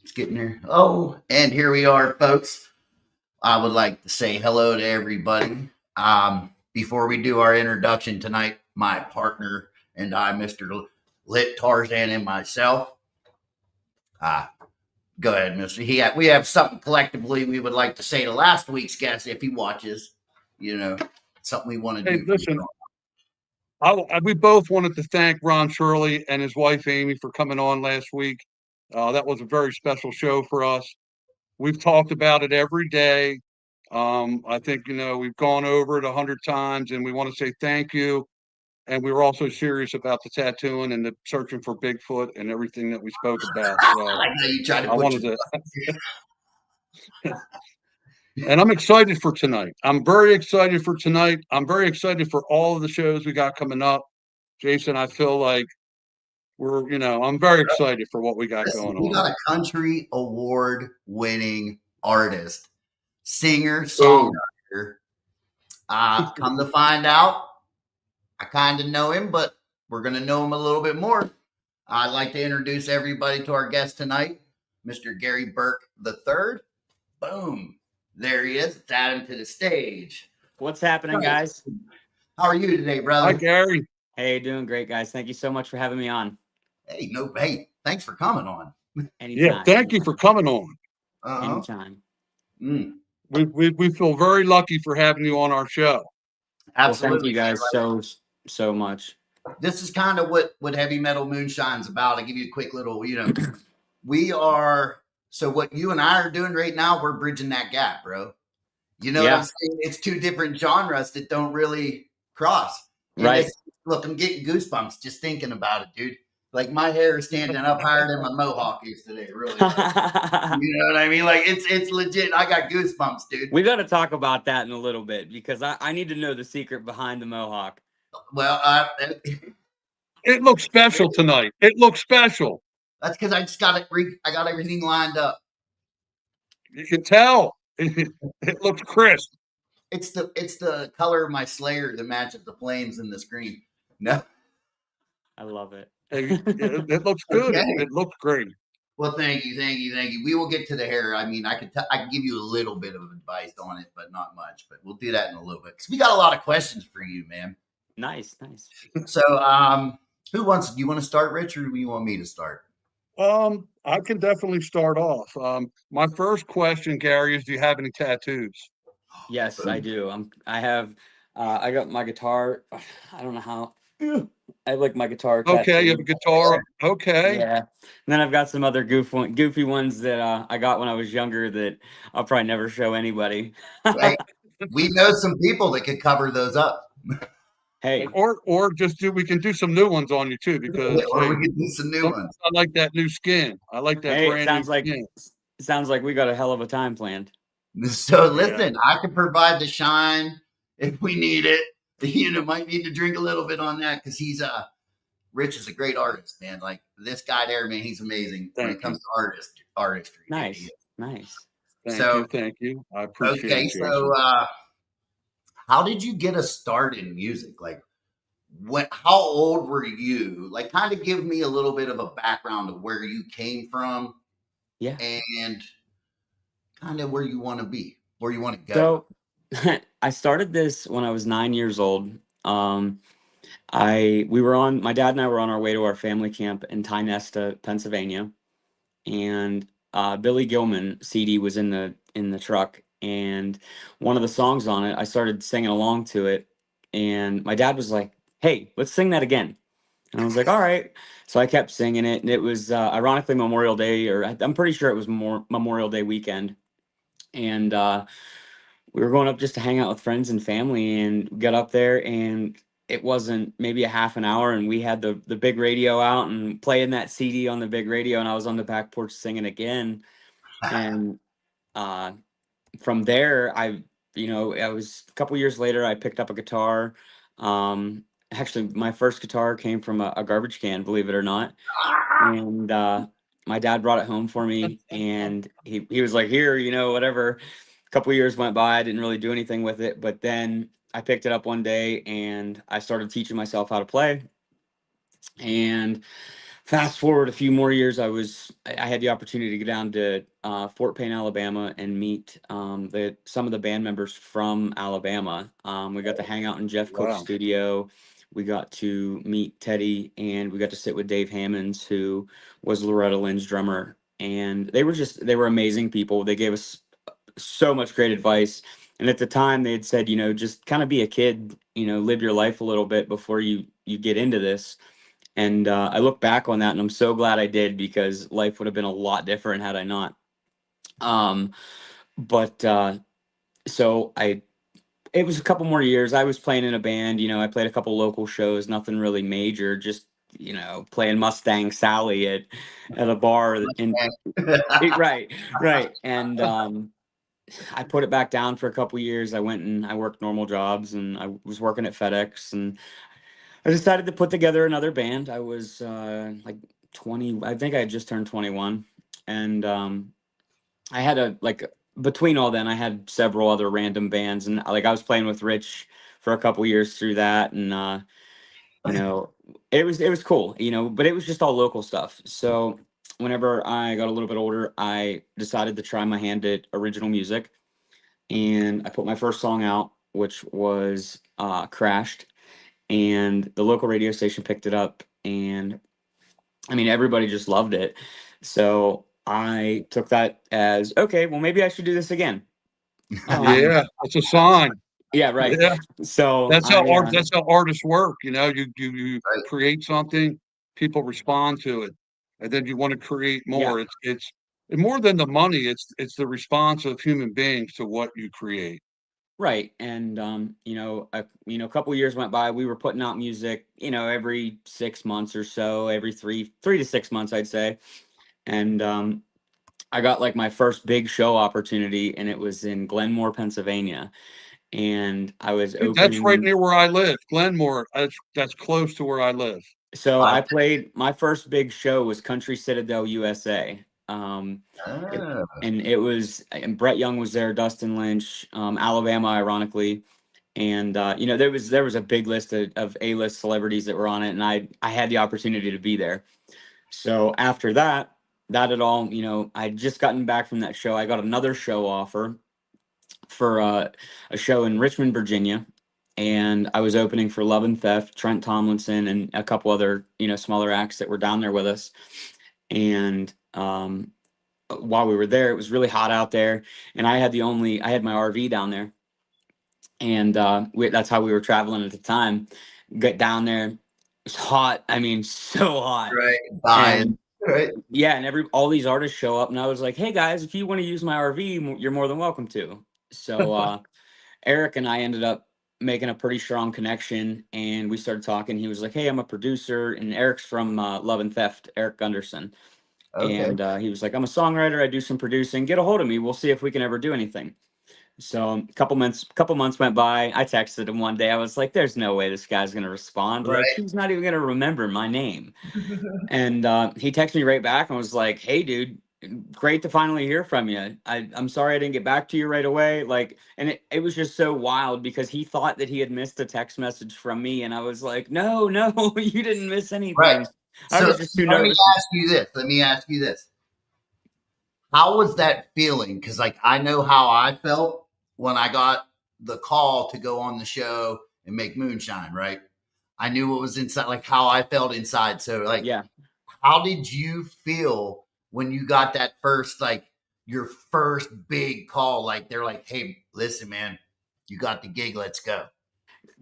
It's getting there. Oh, and here we are, folks. I would like to say hello to everybody. Before we do our introduction tonight, my partner and I, Mr. Lit Tarzan, and myself. Uh, Go ahead, Mister. We have something collectively we would like to say to last week's guest if he watches. You know, something we want to Hey, do for listen, we both wanted to thank Ron Shirley and his wife Amy for coming on last week. That was a very special show for us. We've talked about it every day. I think we've gone over it 100 times, and we want to say thank you. And we were also serious about the tattooing and the searching for Bigfoot and everything that we spoke about. I So like how you try to I put wanted your. to, and I'm excited for tonight. I'm very excited for tonight. I'm very excited for all of the shows we got coming up. Jason, I feel like I'm very excited for what we got Listen, going we on. got a country award winning artist, singer, Oh, songwriter. Come to find out, I kind of know him, but we're going to know him a little bit more. I'd like to introduce everybody to our guest tonight, Mr. Gary Burk III. Boom. There he is. Let's add him to the stage. What's happening, Right. guys? How are you today, hi, brother? Gary. Hey, doing great, guys. Thank you so much for having me on. Hey, thanks for coming on. Yeah, Anytime. thank you for coming on. Uh-huh. Anytime. We feel very lucky for having you on our show. Well, Absolutely. thank you guys so much. This is kind of what Heavy Metal Moonshine's about. I'll give you a quick little, we are, so what you and I are doing right now, we're bridging that gap, bro. You know what I'm saying? It's two different genres that don't really cross. And Right. Look, I'm getting goosebumps just thinking about it, dude. Like my hair is standing up higher than my mohawk is today, really. You know what I mean? Like it's legit. I got goosebumps, dude. We got to talk about that in a little bit because I need to know the secret behind the mohawk. Well, It looks special tonight. It looks special. that's because I just got it. I got everything lined up. You can tell. It looks crisp. It's the color of my Slayer that matches the flames in the screen. No. I love it. It looks good. Okay. It looks great. Well, thank you. We will get to the hair. I mean, I can give you a little bit of advice on it, but not much. But we'll do that in a little bit because we got a lot of questions for you, man. Nice. So, do you want to start, Rich, or do you want me to start? I can definitely start off. My first question, Gary, is: do you have any tattoos? Yes, I do. I got my guitar. I don't know how. I like my guitar Okay, tattoo. you have a guitar. Okay. Yeah. And then I've got some other goofy ones that I got when I was younger that I'll probably never show anybody. Right. We know some people that could cover those up. Hey. Or just we can do some new ones on you too, because Or we could do some new ones. I like that new skin. I like that Hey, brand new skin. it sounds like we got a hell of a time planned. So listen, I can provide the shine if we need it. Might need to drink a little bit on that because Rich is a great artist, man. Like this guy there, man, he's amazing when it comes to artistry. Nice. Thank you. I appreciate it. Okay, so how did you get a start in music? Like how old were you? Like kind of give me a little bit of a background of where you came from. Yeah. And kind of where you want to be, where you want to go. So I started this when I was 9 years old. My dad and I were on our way to our family camp in Tynesta, Pennsylvania, and Billy Gilman CD was in the truck, and one of the songs on it, I started singing along to it, and my dad was like, "Hey, let's sing that again." And I was like, "All right." So I kept singing it, and it was ironically Memorial Day, or I'm pretty sure it was Memorial Day weekend, and we were going up just to hang out with friends and family, and got up there, and it wasn't maybe a half an hour, and we had the big radio out and playing that CD on the big radio, and I was on the back porch singing again. And from there, I was a couple years later, I picked up a guitar. Actually, my first guitar came from a garbage can, believe it or not. And my dad brought it home for me, and he was like, "Here, whatever." A couple years went by, I didn't really do anything with it, but then I picked it up one day and I started teaching myself how to play. And fast forward a few more years, I had the opportunity to go down to Fort Payne, Alabama, and meet some of the band members from Alabama. We got to hang out in Jeff Cook's Wow. studio. We got to meet Teddy, and we got to sit with Dave Hammonds, who was Loretta Lynn's drummer. And they were amazing people. They gave us so much great advice. And at the time, they had said, just kind of be a kid, live your life a little bit before you get into this. And I look back on that, and I'm so glad I did, because life would have been a lot different had I not. Um, but so it was a couple more years. I was playing in a band. I played a couple local shows, nothing really major, just playing Mustang Sally at a bar. And right, right. And I put it back down for a couple years. I went and I worked normal jobs, and I was working at FedEx, and I decided to put together another band. I was like 20. I think I had just turned 21, and I had between all then, I had several other random bands, and I was playing with Rich for a couple years through that, and it was cool, but it was just all local stuff. So whenever I got a little bit older, I decided to try my hand at original music, and I put my first song out, which was Crashed, and the local radio station picked it up, and I mean, everybody just loved it. So I took that as, okay, well, maybe I should do this again. Yeah, that's a sign. Yeah, right. Yeah, So that's how artists work. You Right. create something, people respond to it, and then you want to create more. Yeah. It's more than the money. It's the response of human beings to what you create. Right. And a couple years went by. We were putting out music, every 6 months or so, every three to 6 months, I'd say. And I got like my first big show opportunity, and it was in Glenmore, Pennsylvania. And I was Dude, that's right opening. near where I live, Glenmore. That's close to where I live. So I've- I played my first big show was Country Citadel, USA. Oh, And it was, and Brett Young was there, Dustin Lynch, Alabama, ironically. And there was a big list of A-list celebrities that were on it, and I had the opportunity to be there. So after that at all, I'd just gotten back from that show. I got another show offer for a show in Richmond, Virginia, and I was opening for Love and Theft, Trent Tomlinson, and a couple other smaller acts that were down there with us. And while we were there, it was really hot out there, and I had my RV down there, and that's how we were traveling at the time. Get down there, it was hot. I mean, so hot. right. Buying. And Right. yeah, and all these artists show up, and I was like, "Hey guys, if you want to use my RV, you're more than welcome to." So Eric and I ended up making a pretty strong connection, and we started talking. He was like, "Hey, I'm a producer," and Eric's from Love and Theft, Eric Gunderson, Okay. and he was like, "I'm a songwriter. I do some producing. Get a hold of me. We'll see if we can ever do anything." So a couple months went by. I texted him one day. I was like, "There's no way this guy's gonna respond. Like, Right. he's not even gonna remember my name." And he texted me right back and was like, "Hey, dude, great to finally hear from you. I'm sorry I didn't get back to you right away." Like, and it was just so wild because he thought that he had missed a text message from me, and I was like, "No, no, you didn't miss anything." Right. I So was just too let me nervous. ask you this. How was that feeling? Because I know how I felt when I got the call to go on the show and make moonshine. Right. I knew what was inside, like how I felt inside. So Yeah. how did you feel when you got that first, your first big call? Like they're like, "Hey, listen, man, you got the gig. Let's go."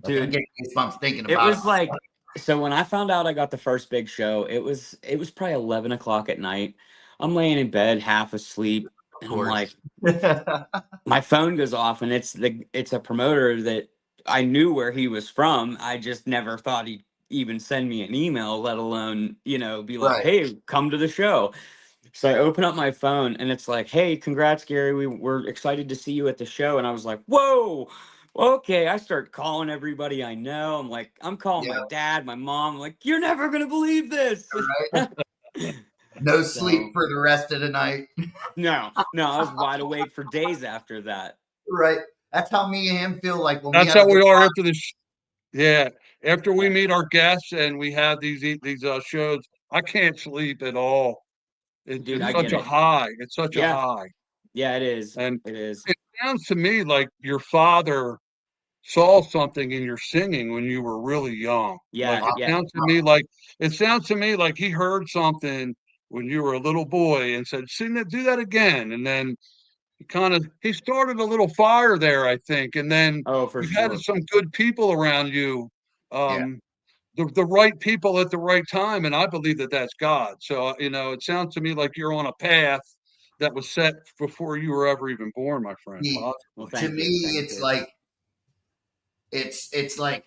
Like I'm Dude, getting goosebumps thinking it about was like, so when I found out I got the first big show, it was probably 11 o'clock at night. I'm laying in bed, half asleep, it. Of and I'm like, course. my phone goes off, and it's a promoter that I knew where he was from. I just never thought he'd even send me an email, let alone, be like, Right. "Hey, come to the show." So I open up my phone, and it's like, "Hey, congrats, Gary. We're excited to see you at the show." And I was like, "Whoa, okay." I start calling everybody I know. I'm calling my Yeah. dad, my mom. I'm like, "You're never gonna believe this." Right. No sleep So for the rest of the night. no, I was wide awake for days after that. Right. That's how me and him feel like when we That's have how a good we are time. after this. Yeah, after we Yeah. meet our guests and we have these shows, I can't sleep at all. Dude, It's I such get a it. high. It's such a Yeah. high. Yeah, it is. And It is. it sounds to me like your father saw something in your singing when you were really young. Like Yeah, yeah. it sounds to me like he heard something when you were a little boy and said, "Sing that, do that again." And then he started a little fire there, I think. And then Oh, for you had sure. some good people around you, Yeah. the right people at the right time, and I believe that that's God. So it sounds to me like you're on a path that was set before you were ever even born, my friend. The- Well, to thank me, you. Thank it's you. like it's like,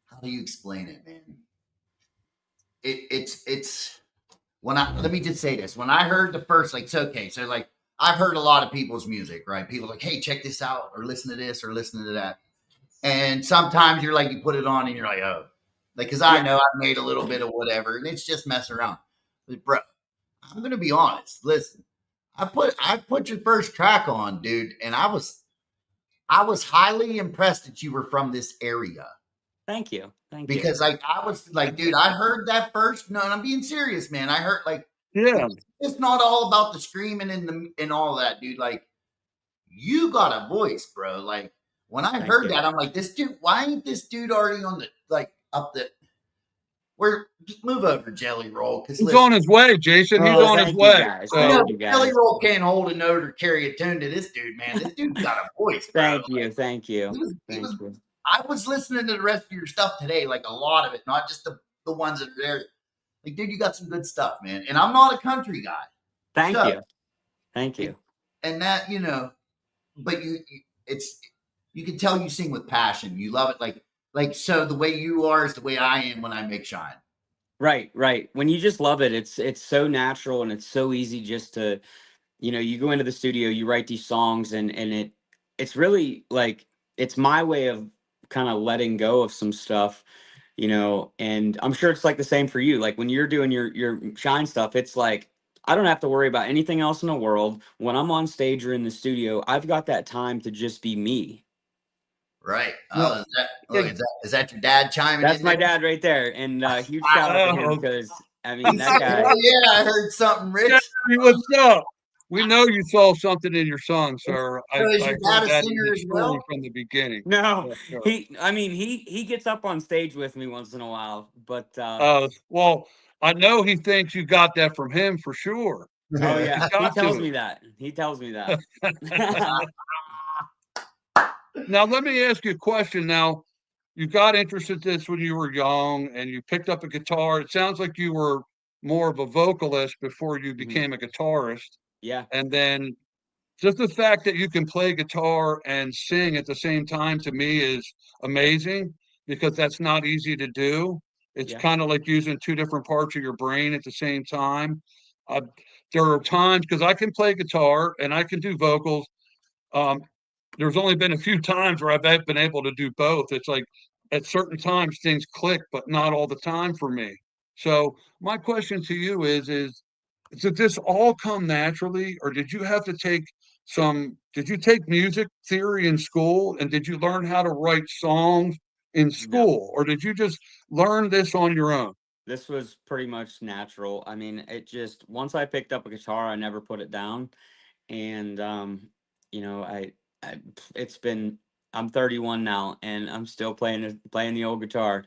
how do you explain it, man? It's when I let me just say this. When I heard the first, like, it's okay. So like I've heard a lot of people's music, right? People like, hey, check this out, or listen to this, or listen to that. And sometimes you're like, you put it on and you're like, oh, like, because I Yeah. know I've made a little bit of whatever, and it's just messing around. But bro, I'm gonna be honest. Listen, I put your first track on, dude, and I was highly impressed that you were from this area. Thank you. Thank you. Because like I was like, dude, I heard that first. No, and I'm being serious, man. I heard like Yeah. it's not all about the screaming and all that, dude. Like you got a voice, bro. Like when I Thank heard you. that, I'm like, this dude, why ain't this dude already on the like up the where move over Jelly Roll? Because He's listen, on his way, Jason. He's Oh, on his thank you way. guys. I know So Thank you Jelly guys. Roll can't hold a note or carry a tune to this dude, man. This dude's got a voice, bro. Thank you. Thank He you. was, he Thank was. you. I was listening to the rest of your stuff today, like a lot of it, not just the ones that are there. Like, dude, you got some good stuff, man. And I'm not a country guy, Thank so you. Thank you. and that but it's you can tell you sing with passion. You love it, like so. The way you are is the way I am when I make shine. Right, right. When you just love it, it's so natural and it's so easy just to, you go into the studio, you write these songs and it's really like it's my way of kind of letting go of some stuff, and I'm sure it's like the same for you. Like when you're doing your shine stuff, it's like I don't have to worry about anything else in the world. When I'm on stage or in the studio, I've got that time to just be me. Right? no, Oh, is that yeah, look? Is that your dad chiming That's in there? my dad right there, and huge shout out to him oh, because I mean He that said, "Hell guy. yeah, I heard something, Rich." Jeremy, what's up? We know you saw something in your son, sir. So is I your heard dad a that in singer his as story well? from the beginning. No, Yeah, sure. I mean, he gets up on stage with me once in a while, but Well, I know he thinks you got that from him for sure. oh He's yeah, he got tells to. me that. He tells me that. Now, let me ask you a question. Now, you got interested in this when you were young and you picked up a guitar. It sounds like you were more of a vocalist before you Mhm. became a guitarist. Yeah, And then just the fact that you can play guitar and sing at the same time to me is amazing because that's not easy to do. It's yeah, kind of like using two different parts of your brain at the same time. Uh, there are times because I can play guitar and I can do vocals. Um, there's only been a few times where I've been able to do both. It's like at certain times things click, but not all the time for me. So my question to you is did this all come naturally, or did you have to did you take music theory in school and did you learn how to write songs in no. school, or did you just learn this on your own? This was pretty much natural. I mean, it just once I picked up a guitar, I never put it down, and you know, I it's been I'm 31 now, and I'm still playing the old guitar,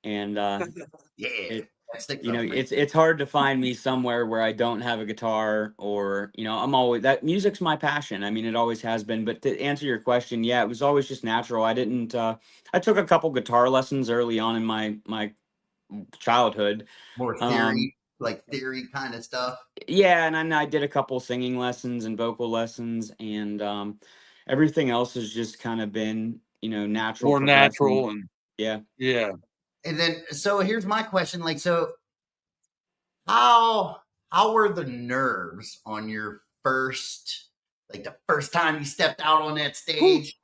and Yeah, it that sticks up for me. it's hard to find me somewhere where I don't have a guitar or I'm always that music's my passion. I mean, it always has been. But to answer your question, yeah, it was always just natural. I didn't. I took a couple guitar lessons early on in my childhood. More Um, theory, like theory kind of stuff. yeah, and then I did a couple singing lessons and vocal lessons, and everything else has just kind of been natural More progression. natural and Yeah. yeah. And then, so here's my question: like, so how were the nerves on your first, like the first time you stepped out on that Whew. stage?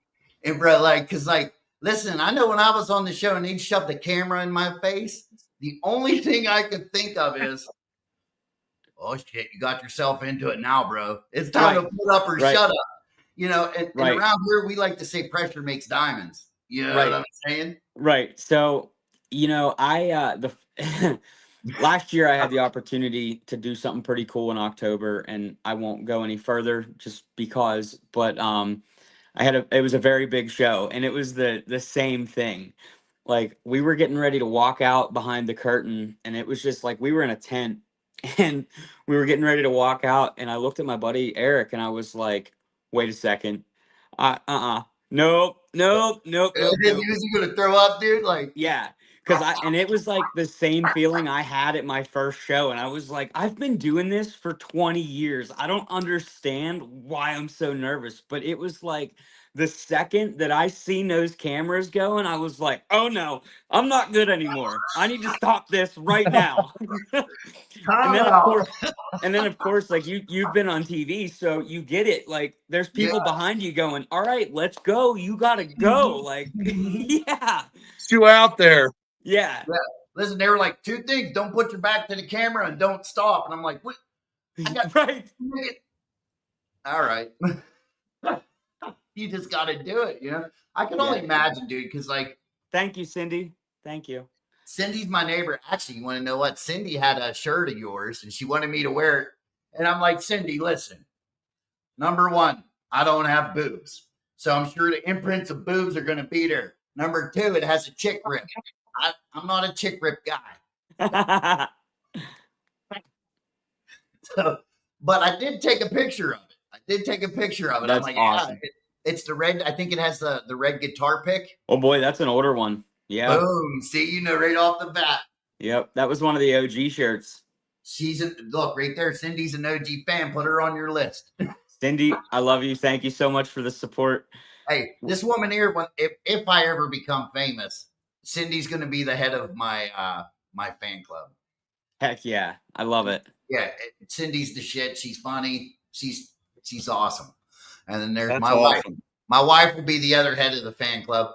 And bro, like, cause like, listen, I know when I was on the show and they'd shove the camera in my face, the only thing I could think of is, oh shit, you got yourself into it now, bro. It's time to Right. put up or Right. shut up. And Right. around here we like to say pressure makes diamonds. You know what Right. I'm saying? Right. So, I the last year I had the opportunity to do something pretty cool in October, and I won't go any further just because, but it was a very big show, and it was the same thing. Like, we were getting ready to walk out behind the curtain, and it was just like we were in a tent and we were getting ready to walk out, and I looked at my buddy Eric and I was like, wait a second. Nope, nope, nope, nope, Then nope. you was gonna throw up, dude. Like, Yeah, and it was like the same feeling I had at my first show, and I was like, I've been doing this for 20 years. I don't understand why I'm so nervous, but it was like the second that I seen those cameras go, and I was like, oh no, I'm not good anymore. I need to stop this right now. And time then of out. course, like you've been on TV, so you get it. Like, there's Yeah. people behind you going, all right, let's go. You gotta go. Like, yeah. It's you out there. Yeah. Yeah. Listen, they were like, 2 things: don't put your back to the camera and don't stop. And I'm like, what? I got Right. all right. You just got to do it. I can only imagine, dude, because like, Thank you, Cindy. Thank you. Cindy's my neighbor. Actually, you want to know what? Cindy had a shirt of yours and she wanted me to wear it. And I'm like, Cindy, listen, number 1, I don't have boobs. So I'm sure the imprints of boobs are going to be there. Number 2, it has a chick rip. I'm not a chick rip guy. So, but I did take a picture of it. That's I'm like, awesome. yeah, it's the red. I think it has the red guitar pick. Oh boy, that's an older one. Yeah. Boom. See, right off the bat. Yep. That was one of the OG shirts. Look right there. Cindy's an OG fan. Put her on your list. Cindy, I love you. Thank you so much for the support. Hey, this woman here, if I ever become famous, Cindy's going to be the head of my my fan club. Heck yeah. I love it. Yeah, Cindy's the shit. She's funny. She's awesome. And then there's That's my awesome. wife. My wife will be the other head of the fan club.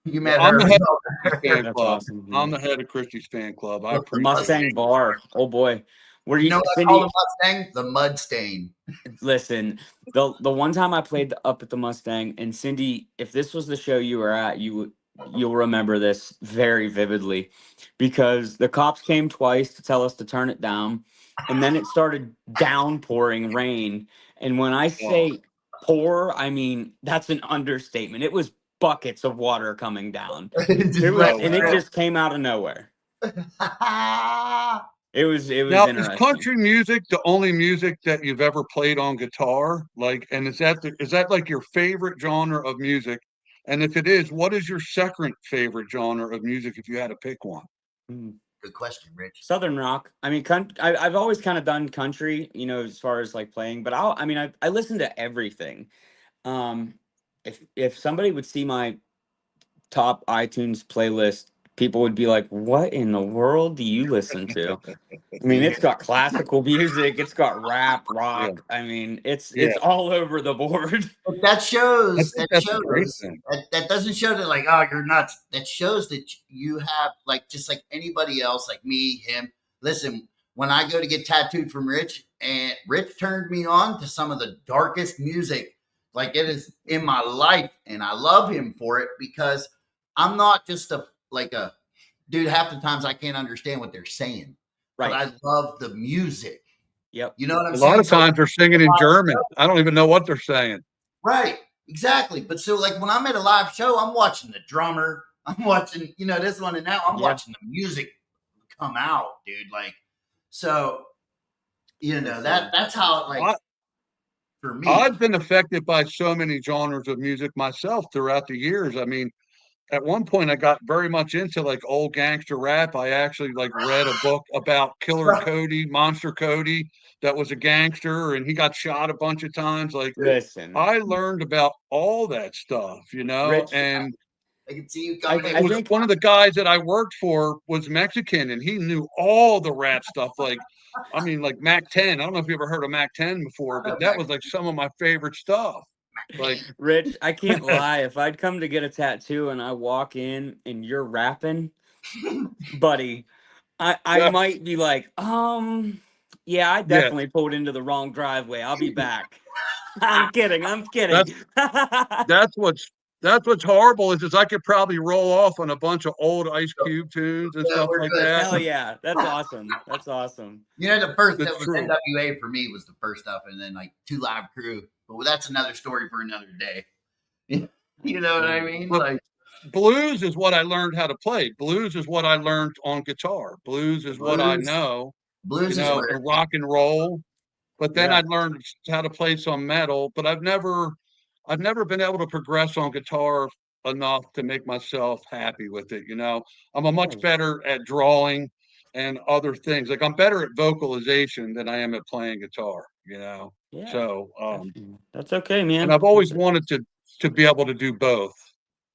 You met I'm her. the head of fan That's club. awesome. I'm the head of Christie's fan club. I Look, appreciate Mustang it. Bar. Oh boy. Were You you, know what I Cindy? call the Mustang? The mud stain. Listen, the one time I played up at the Mustang, and Cindy, if this was the show you were at, you'll remember this very vividly, because the cops came twice to tell us to turn it down, and then it started downpouring rain. And when I say pour, I mean that's an understatement. It was buckets of water coming down. It just came out of nowhere. It was Now, is interesting. country music the only music that you've ever played on guitar? Like, and is that like your favorite genre of music? And if it is, what is your second favorite genre of music if you had to pick one? Good question, Rich. Southern rock. I mean, I've always kind of done country, as far as like playing, but I listen to everything. If somebody would see my top iTunes playlist, people would be like, what in the world do you listen to? I mean, it's got classical music, it's got rap, rock. I mean, it's all over the board. But that shows a great thing. that doesn't show that, like, oh, you're nuts. That shows that you have, like, just like anybody else, like me, him. Listen, when I go to get tattooed from Rich, and Rich turned me on to some of the darkest music, like, it is in my life, and I love him for it, because I'm not just a dude. Half the times I can't understand what they're saying, Right. but I love the music. Yep. You know what I'm A saying? lot of times they're singing in German. I don't even know what they're saying. Right. Exactly. But so, like, when I'm at a live show, I'm watching the drummer. I'm watching, this one, and now I'm watching the music come out, dude. Like, so, that's how, like, for me. I've been affected by so many genres of music myself throughout the years. I mean, at one point I got very much into like old gangster rap. I actually like read a book about Killer Cody, Monster Cody, that was a gangster, and he got shot a bunch of times. Like, listen, I learned about all that stuff, Rich, and I can see you coming. I was think one of the guys that I worked for was Mexican, and he knew all the rap stuff. Like, I mean, like Mac 10. I don't know if you ever heard of Mac 10 before, but that was like some of my favorite stuff. Like, Rich, I can't lie. If I'd come to get a tattoo and I walk in and you're rapping, buddy, I might be like, yeah, I definitely pulled into the wrong driveway. I'll be back. I'm kidding. that's That's what's horrible is I could probably roll off on a bunch of old Ice Cube tunes and Yeah, stuff we're like good. that. Hell yeah, that's awesome. That's awesome. You know, the first It's that was true. NWA for me was the first stuff, and then like Two Live Crew. But that's another story for another day. You know what I mean? But Like blues is what I learned how to play. Blues is what I learned on guitar. Blues is what I blues, know, blues is where and rock and roll. But then Yeah. I learned how to play some metal. But I've never been able to progress on guitar enough to make myself happy with it. I'm a much better at drawing and other things. Like I'm better at vocalization than I am at playing guitar. Yeah. So Definitely. That's okay, man. and I've always That's wanted to be able to do both.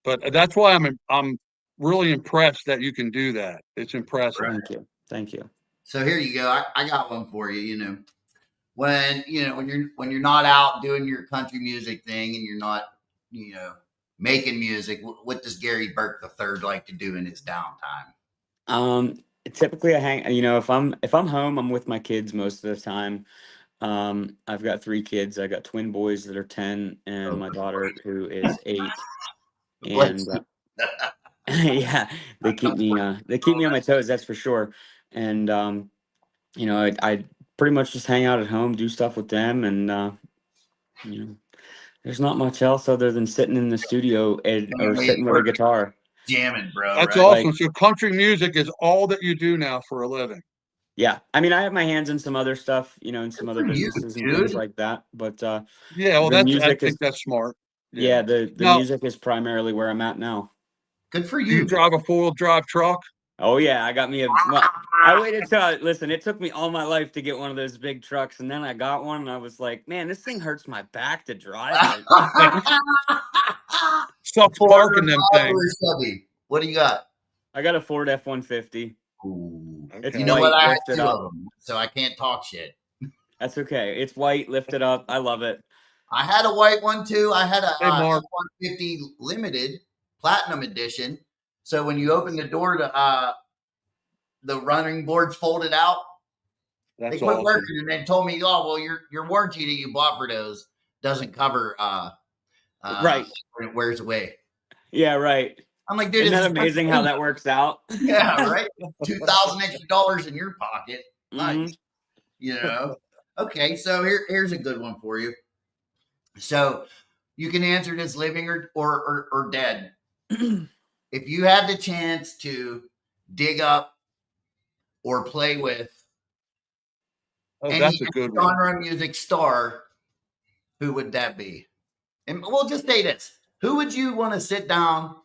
But that's why I'm really impressed that you can do that. It's impressive. right. Thank you. Thank you. So here you go. I got one for you. When you're not out doing your country music thing and you're not making music, what does Gary Burke the third like to do in his downtime? Typically I hang, if I'm home, I'm with my kids most of the time. I've got 3 kids. I got twin boys that are 10 and my daughter who is 8. And yeah, they keep me on my toes, that's for sure. And I pretty much just hang out at home, do stuff with them, and there's not much else other than sitting in the studio or sitting with a guitar. Jamming, bro. That's right? awesome. So country music is all that you do now for a living. Yeah, I mean, I have my hands in some other stuff, in some other for you, businesses and dude. things like that. But Yeah, well, the I music think is that's smart. yeah, the Now, music is primarily where I'm at now. Good for do you you. drive a 4-wheel drive truck? Oh yeah, I got me I waited till listen, it took me all my life to get one of those big trucks, and then I got one, and I was like, man, this thing hurts my back to drive. Like, Sucks Ford parking them or things. Chevy? What do you got? I got a Ford F-150. Ooh. It's You know what? white, I had lifted 2 up. of them, so I can't talk shit. That's okay. It's white, lifted up. I love it. I had a white one too. I had a Hey, Mark. F-150 limited platinum edition. So when you open the door to the running boards folded out, That's they quit awesome. working and then told me, oh well, your warranty that you bought for those doesn't cover Right. when it wears away. Yeah, right. I'm like, dude, Isn't that it's amazing how that works out? yeah, right. $2,000 extra in your pocket. Nice. Mhm. Okay, so here's a good one for you. So you can answer this living or dead. If you had the chance to dig up or play with any That's a good one. genre music star, who would that be? And we'll just say this. Who would you want to sit down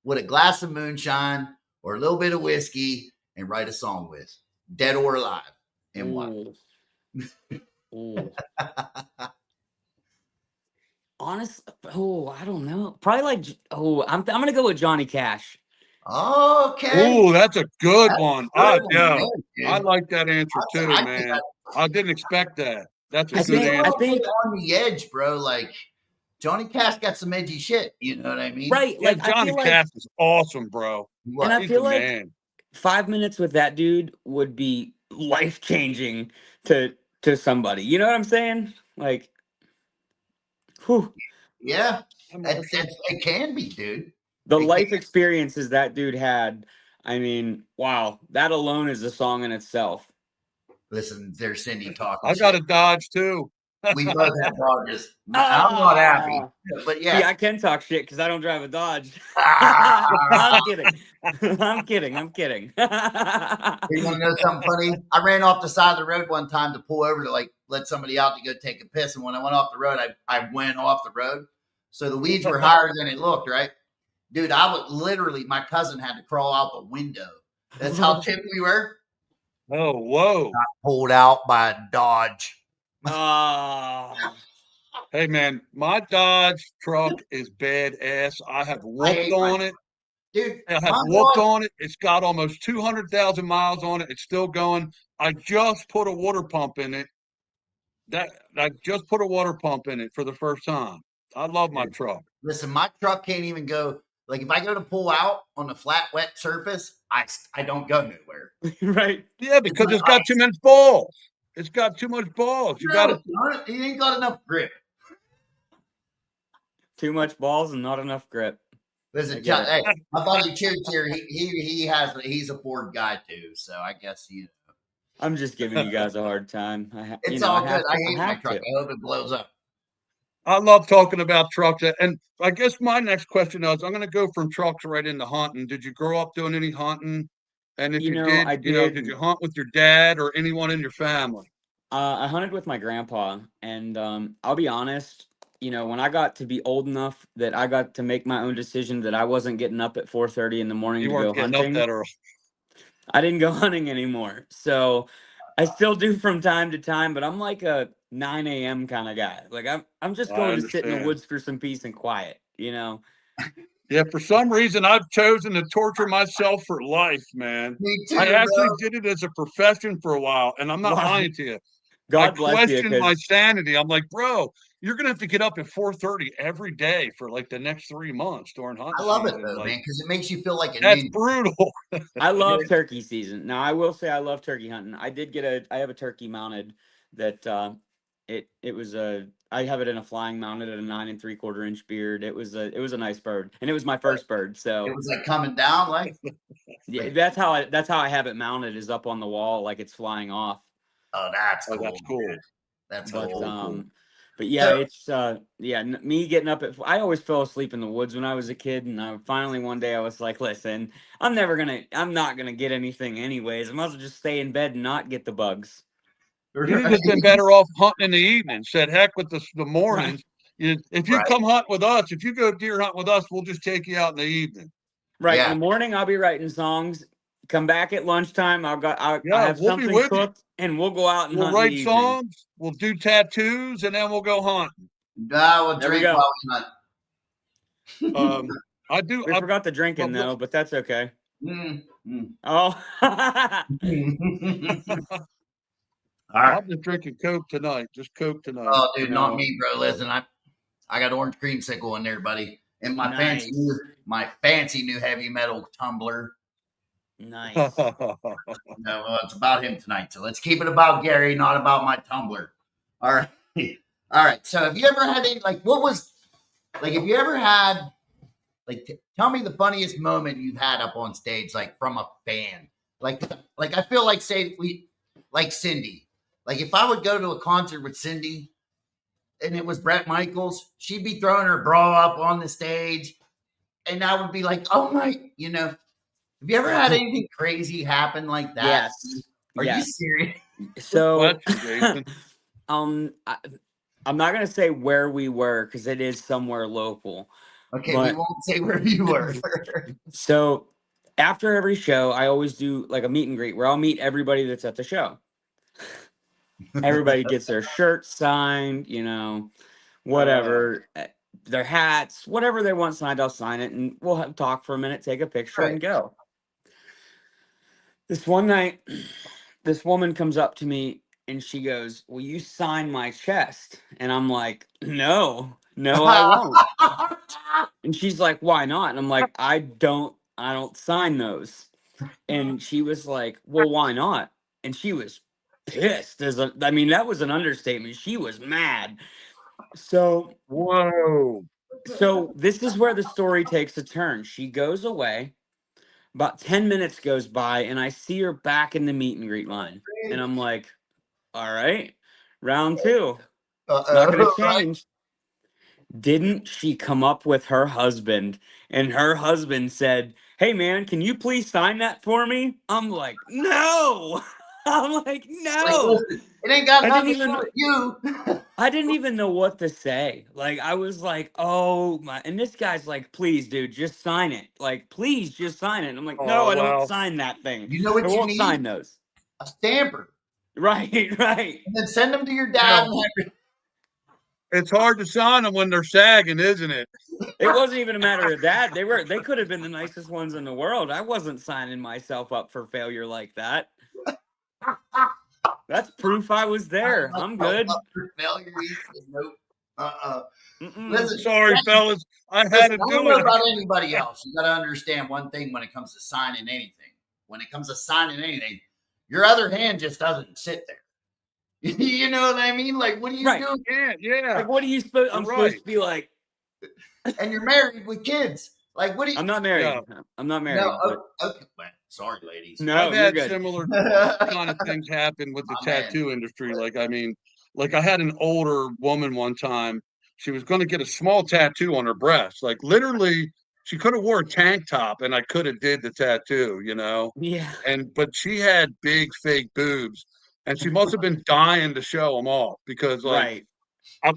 with a glass of moonshine or a little bit of whiskey and write a song with? Dead or alive? And why? Ooh. Honestly, I don't know. Probably I'm gonna go with Johnny Cash. Okay. Ooh, that's a good That's one. a good Yeah, one, dude. I like that answer too, I think man. I didn't expect that. That's a I good think answer. on the edge, bro. Like Johnny Cash got some edgy shit. You know what I mean? right. Yeah, Like I Johnny feel like, Cash is awesome, bro. and I He's feel the like man. 5 minutes with that dude would be life changing to somebody. You know what I'm saying? Like, whew, Yeah, it can be, dude. the It life can. experiences that dude had. I mean, wow, that alone is a song in itself. Listen, there's Cindy talking. I got shit. a Dodge too. We both have Dodges. I'm not happy, but See, yeah. I can talk shit because I don't drive a Dodge. I'm kidding. I'm kidding. I'm kidding. You want to know something funny? I ran off the side of the road one time to pull over to like let somebody out to go take a piss, and when I went off the road, I went off the road, so the weeds were higher than it looked. Right, dude. I would literally, my cousin had to crawl out the window. That's how tipped we were. Oh, whoa. Pulled out by a Dodge. Oh, Hey, man, my Dodge truck is badass. I have whooped on it. Dude, I have whooped on it. It's got almost 200,000 miles on it. It's still going. I just put a water pump in it. I just put a water pump in it for the first time. I love my truck. Listen, my truck can't even go. Like if I go to pull out on a flat, wet surface, I don't go nowhere. right. Yeah, because it's got too much balls. It's got too much balls. You got it. You ain't got enough grip. Too much balls and not enough grip. Listen, I get hey, my buddy Chooch here, he's a Ford guy too, so I guess I'm just giving you guys a hard time. it's all good. I I hate my have truck. to. I hope it blows up. I love talking about trucks. And I guess my next question is, I'm going to go from trucks right into hunting. Did you grow up doing any hunting? And if you did, I did did. you hunt with your dad or anyone in your family? I hunted with my grandpa, and I'll be honest. When I got to be old enough that I got to make my own decision that I wasn't getting up at 4:30 in the morning You to weren't go getting up hunting, that early. I didn't go hunting anymore. So I still do from time to time, but I'm like a 9 a.m. kind of guy. Like I'm just I going to sit in the understand. woods for some peace and quiet. Yeah, for some reason, I've chosen to torture myself for life, man. Me too, I actually bro. did it as a profession for a while, and I'm not Wow. lying to you. I God bless you, questioned my because sanity. I'm like, bro, you're gonna have to get up at 4:30 every day for like the next 3 months during I hunting love it season. though, Like, man, because it makes you feel like a that's ninja. brutal. I love turkey season. Now I will say I love turkey hunting. I have a turkey mounted that it was I have it in a flying mounted at a 9 3/4 inch beard. It was a nice bird, and it was my first bird. It So was like coming down, like yeah, that's how I have it mounted, is up on the wall like it's flying off. oh, that's Oh, cool. that's cool. Man. That's But cool. but yeah, So, it's me getting up I always fell asleep in the woods when I was a kid, and finally one day I was like, listen, I'm not gonna get anything anyways. I might as well just stay in bed and not get the bugs. You'd have just been better off hunting in the evening. Said heck with the Right. mornings. If you Right. come hunt with us, if you go deer hunt with us, we'll just take you out in the evening. Right. In Yeah. the morning I'll be writing songs. Come back at lunchtime. I Yeah, have we'll be something with you. cooked, and we'll go out and We'll hunt in the write evening. songs, we'll do tattoos, and then we'll go hunting. We'll There we drink go. while we hunt. I do. We forgot the drinking but- though, but that's okay. Mm, mm. Oh. All right. I'm just drinking Coke tonight. Just Coke tonight. Oh, dude, not me, bro. Listen, I got orange creamsicle in there, buddy, and my fancy new heavy metal tumbler. Nice. No, it's about him tonight. So let's keep it about Gary, not about my tumbler. All right. All right. So have you ever had any, have you ever had, tell me the funniest moment you've had up on stage, like from a fan? Like I feel like, like Cindy. Like if I would go to a concert with Cindy and it was Bret Michaels, she'd be throwing her bra up on the stage. And I would be like, oh my, have you ever had anything crazy happen like that? Yes. Are you serious? So, Jason. I'm not gonna say where we were because it is somewhere local. Okay, but, we won't say where you were. So after every show, I always do like a meet and greet where I'll meet everybody that's at the show. Everybody gets their shirt signed, whatever, their hats, whatever they want signed, I'll sign it, and we'll talk for a minute, take a picture, and go. This one night, this woman comes up to me and she goes, "Will you sign my chest?" And I'm like, no, I won't. And she's like, "Why not?" And I'm like, I don't sign those. And she was like, "Well, why not?" And she was pissed. That was an understatement. She was mad. So Whoa. So this is where the story takes a turn. She goes away. About 10 minutes goes by, and I see her back in the meet and greet line. And I'm like, all right, round two. It's not going to change. Didn't she come up with her husband? And her husband said, "Hey, man, can you please sign that for me?" I'm like, no. I'm like, no. It ain't got nothing to do with you. I didn't even know what to say. Like, I was like, oh my. And this guy's like, "Please, dude, just sign it. Like, please just sign it." And I'm like, no, I don't sign that thing. You know what I you won't need? sign those. A stamper. Right. And then send them to your dad. It's hard to sign them when they're sagging, isn't it? It wasn't even a matter of that. They could have been the nicest ones in the world. I wasn't signing myself up for failure like that. That's proof I was there. I'm good. Failure. Nope. Listen, sorry, fellas. I had to do it. I don't know about anybody else. You got to understand one thing when it comes to signing anything. When it comes to signing anything, your other hand just doesn't sit there. You know what I mean? Like, what are you doing? Yeah. Like, what are you supposed? I'm supposed to be like, And you're married with kids. Like, what do you? I'm not married. Yeah. I'm not No, married, but okay. Well, sorry, ladies. no, I've you're had good. similar My kind of things happen with the man. tattoo industry. Like, I mean, like I had an older woman one time. She was going to get a small tattoo on her breast. Like literally, she could have wore a tank top, and I could have did the tattoo, you know. Yeah. But she had big fake boobs, and she must have been dying to show them off because like Right.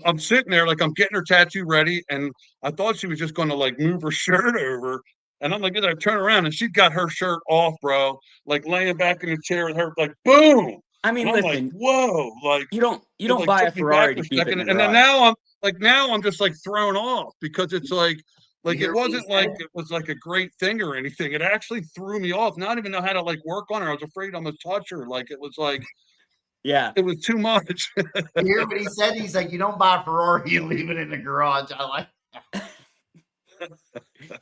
I'm sitting there like I'm getting her tattoo ready, and I thought she was just going to like move her shirt over, and I'm like, I turn around, and she got her shirt off, bro, like laying back in the chair with her, like boom, I and mean, I'm like, listen, whoa, like you it don't like buy a took me back Ferrari for to a keep it in second, the and then garage. now I'm just like thrown off because it's You like it hear what he wasn't like said? it was like a great thing or anything. It actually threw me off. Not even know how to like work on her. I was afraid I'm gonna touch her. Like it was like Yeah. it was too much. You hear what he said? He's like, you don't buy a Ferrari, you leave it in the garage. I like.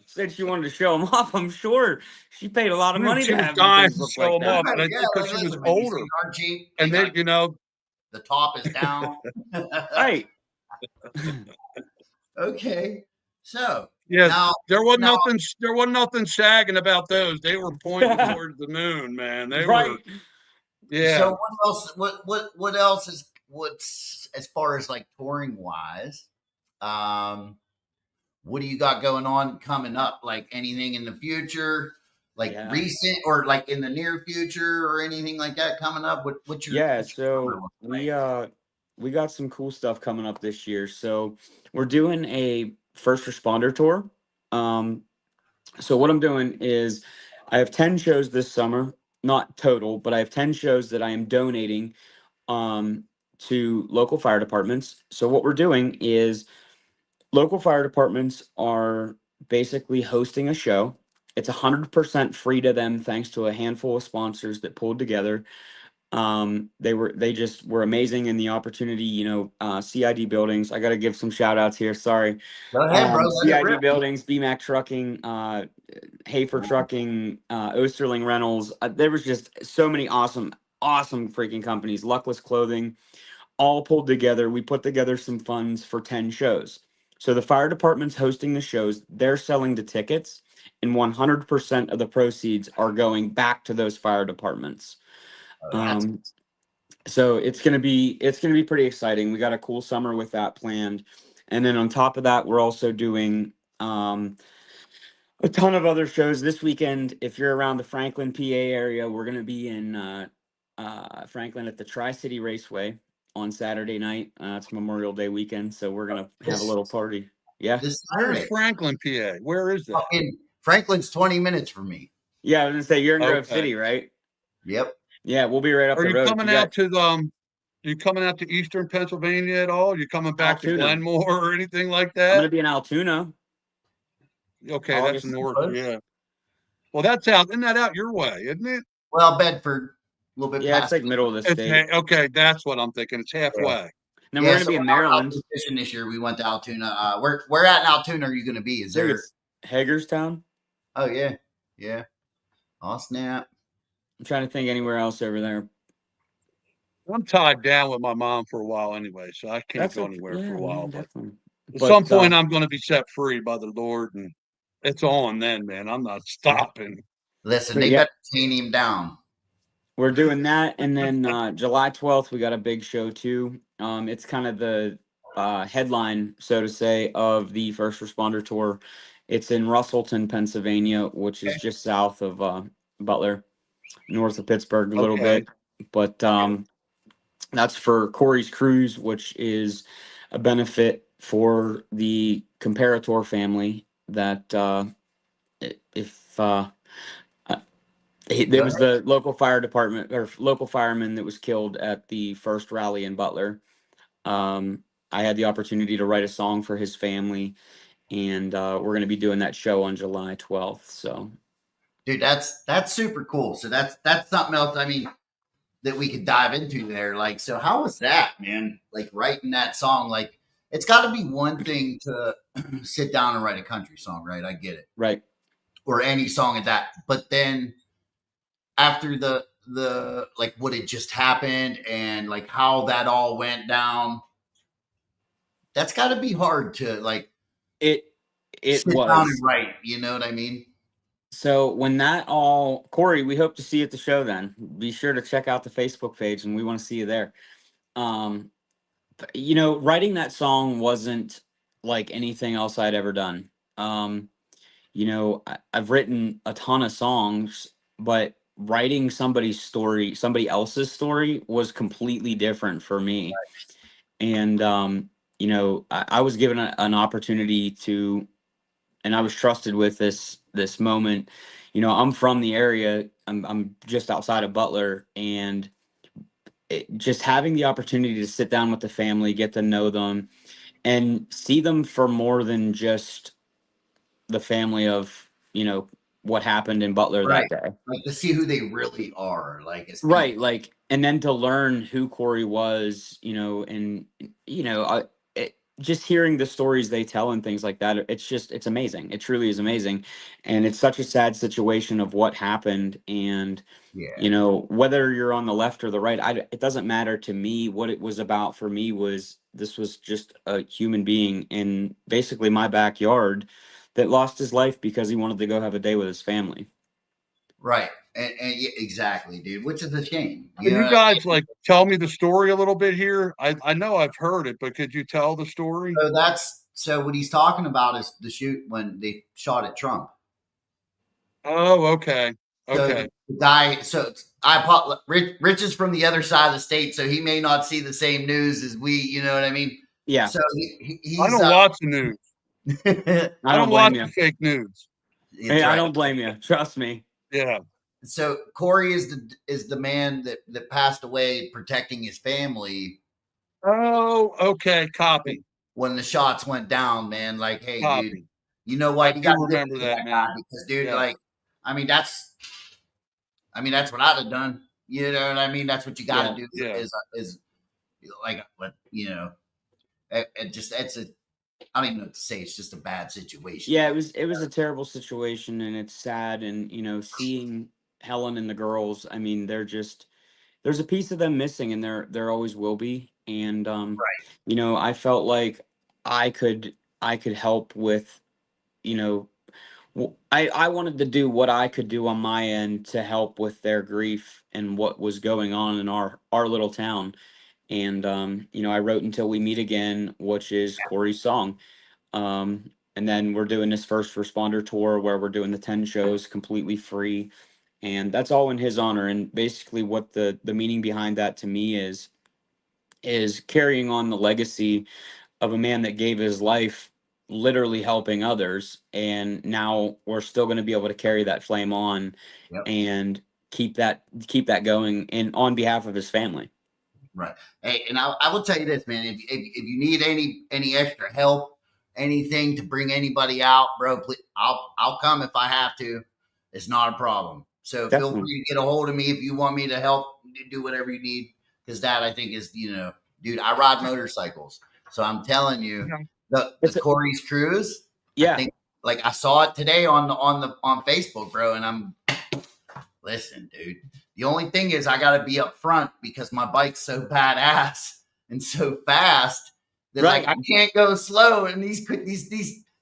Said she wanted to show him off. I'm sure she paid a lot of money She to was have them dying things to look show like them that. off, and I Yeah, think because like she was listen, man. You see older, our Jeep? They and they, got you know, the top is down. Right. Okay, so yeah, now, now, there wasn't nothing sagging about those. They were pointing towards the moon, man. They were, Right. so yeah, what else? What else is what's as far as like touring wise? Um, what do you got going on coming up? Like anything in the future, like Yeah. recent or like in the near future or anything like that coming up? Yeah, What's your summer so look like? we got some cool stuff coming up this year. So we're doing a first responder tour. Um so what I'm doing is I have 10 shows this summer, not total, but I have 10 shows that I am donating um to local fire departments. So what we're doing is local fire departments are basically hosting a show. It's 100% free to them thanks to a handful of sponsors that pulled together. They just were amazing in the opportunity, CID buildings. I got to give some shout outs here. Sorry. Go ahead, bro. Let it CID rip. buildings, BMAC trucking, Hafer trucking, Osterling rentals. There was just so many awesome freaking companies. Luckless clothing, all pulled together. We put together some funds for 10 shows. So the fire department's hosting the shows, they're selling the tickets, and 100% of the proceeds are going back to those fire departments. Oh, that's Um, so it's gonna be pretty exciting. We got a cool summer with that planned, and then on top of that, we're also doing a ton of other shows this weekend. If you're around the Franklin, PA area, we're gonna be in Franklin at the Tri City Raceway on Saturday night. It's Memorial Day weekend, so we're gonna have a this little party. Yeah, this where's Saturday. Franklin, PA? Where is that? Fucking Franklin's 20 minutes from me. yeah. I was gonna say you're in Grove Okay. City, right? Yep. Yeah, we'll be right up Are the you road. coming You got out to you coming out to Eastern Pennsylvania at all? You coming back to Altoona. Glenmore or anything like I'm that? gonna be in Altoona, Okay, that's August. north. Yeah. Well, that's out. Isn't that out your way? Isn't it? Well, Bedford, a little bit Yeah, it's past. like middle of the It's state. okay. That's what I'm thinking. It's Yeah. halfway. And then we're Yeah, gonna so be when in I was Maryland. out fishing this year, we went to Altoona. Where at in Altoona are you going to be? I Is think there? it's Hagerstown. Oh yeah, yeah. Oh snap! I'm trying to think anywhere else over there. I'm tied down with my mom for a while anyway, so I can't That's go okay. anywhere for Yeah, a while. man, But definitely. at some But point, I'm going to be set free by the Lord, and it's on then, man. I'm not stopping. Listen, but they yeah, better chain him down. we're doing that, and then July 12th we got a big show too. It's kind of the headline, so to say, of the first responder tour. It's in Russellton, Pennsylvania, which is just south of Butler, north of Pittsburgh a little Okay. bit. But that's for Corey's Cruise, which is a benefit for the Comparator family. That if there Go was ahead. the local fire department or local fireman that was killed at the first rally in Butler. Um, I had the opportunity to write a song for his family, and we're going to be doing that show on July 12th. So Dude, that's super cool. So that's something else. I mean, that we could dive into there. Like, so how was that, man? Like writing that song. Like, it's got to be one thing to sit down and write a country song, right? I get it, right, or any song at that. But then after the like what had just happened and like how that all went down, that's got to be hard to like It sit down and was. write. You know what I mean? So when that all, Corey, we hope to see you at the show then. Be sure to check out the Facebook page and we want to see you there. Um, writing that song wasn't like anything else I'd ever done. Um, I've written a ton of songs, but writing somebody else's story was completely different for me. And, I was given an opportunity to, and I was trusted with this moment. I'm from the area. I'm just outside of Butler, and just having the opportunity to sit down with the family, get to know them, and see them for more than just the family of what happened in Butler Right. that day. Like to see who they really are, like as Right, people. like, and then to learn who Corey was, and just hearing the stories they tell and things like that, it's amazing. It truly is amazing, and it's such a sad situation of what happened, and Yeah. whether you're on the left or the right, it doesn't matter to me. What it was about for me was this was just a human being in basically my backyard that lost his life because he wanted to go have a day with his family. Right. And yeah, exactly, dude. Which is a shame. Can You you know. guys like tell me the story a little bit here? I know I've heard it, but could you tell the story? So what he's talking about is the shoot when they shot at Trump. Oh, okay. So Okay. the guy, Rich is from the other side of the state, so he may not see the same news as we. You know what I mean? Yeah, So I he's don't watch the news. I I don't don't blame watch the you. fake news. it's Hey, I right. don't blame you. Trust me. Yeah. So Corey is the man that passed away protecting his family Oh, okay. Copy. when the shots went down. Man, like, hey, dude, Copy. you know I what? You got do to give remember it to that that guy now. because, dude, Yeah. like, I mean, that's what I'd have done. You know what I mean? That's what you got to Yeah. do. Yeah. Is like, it's a. I don't even know what to say. It's just a bad situation, Yeah, dude. it was a terrible situation and it's sad, and seeing Helen and the girls, I mean, there's a piece of them missing, and there always will be. And Right. I felt like I could I could help with, you know I wanted to do what I could do on my end to help with their grief and what was going on in our little town. And I wrote Until We Meet Again, which is Corey's song. And then we're doing this first responder tour where we're doing the 10 shows completely free. And that's all in his honor. And basically what the meaning behind that to me is carrying on the legacy of a man that gave his life literally helping others. And now we're still going to be able to carry that flame on Yep. and keep that going and on behalf of his family. Right. Hey, and I will tell you this, man. If you need any extra help, anything to bring anybody out, bro, please, I'll come if I have to. It's not a problem. So feel Definitely. free to get a hold of me if you want me to help do whatever you need. Because that I think is, dude, I ride motorcycles, so I'm telling you, Yeah. the Corey's cruise. I Yeah. think like I saw it today on Facebook, bro, and I'm listen, dude. The only thing is I got to be up front because my bike's so badass and so fast that like Right. I can't go slow. And these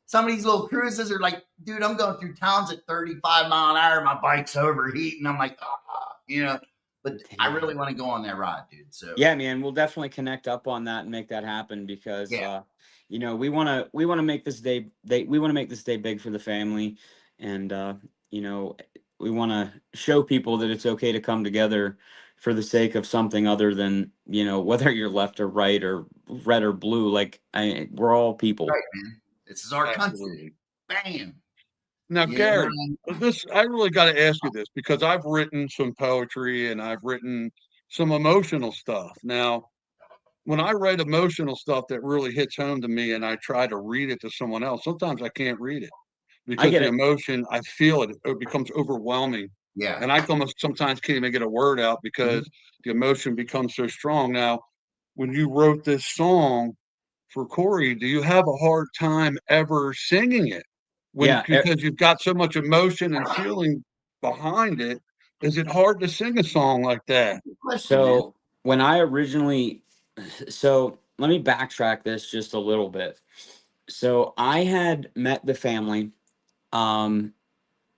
some of these little cruises are like, dude, I'm going through towns at 35 mile an hour. My bike's overheating. I'm like, But I Damn. really want to go on that ride, dude. So Yeah, man, we'll definitely connect up on that and make that happen because yeah, we want to make this day we want to make this day big for the family, and you know we want to show people that it's okay to come together for the sake of something other than whether you're left or right or red or blue. Like we're all people. right, man. This is our country. Absolutely. Bam. Now, You know what Gary, I mean? I really got to ask you this because I've written some poetry and I've written some emotional stuff. Now, when I write emotional stuff that really hits home to me and I try to read it to someone else, sometimes I can't read it I because get the it. emotion, I feel it, it becomes overwhelming. Yeah. And I almost sometimes can't even get a word out Mhm. because the emotion becomes so strong. Now, when you wrote this song for Corey, do you have a hard time ever singing it? Yeah. Because you've got so much emotion and feeling behind it, is it hard to sing a song like that? Good question, man. So when I originally, so let me backtrack this just a little bit. So I had met the family. Um,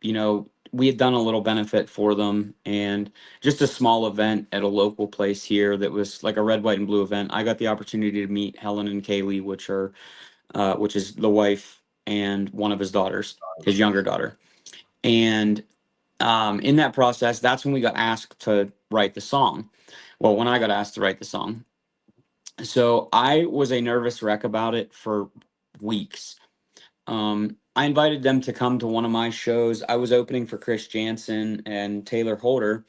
you know, we had done a little benefit for them and just a small event at a local place here that was like a red, white, and blue event. I got the opportunity to meet Helen and Kaylee, which is the wife and one of his daughters, his younger daughter. And in that process, that's when we got asked to write the song. Well, when I got asked to write the song. So I was a nervous wreck about it for weeks. I invited them to come to one of my shows. I was opening for Chris Jansen and Taylor Holder.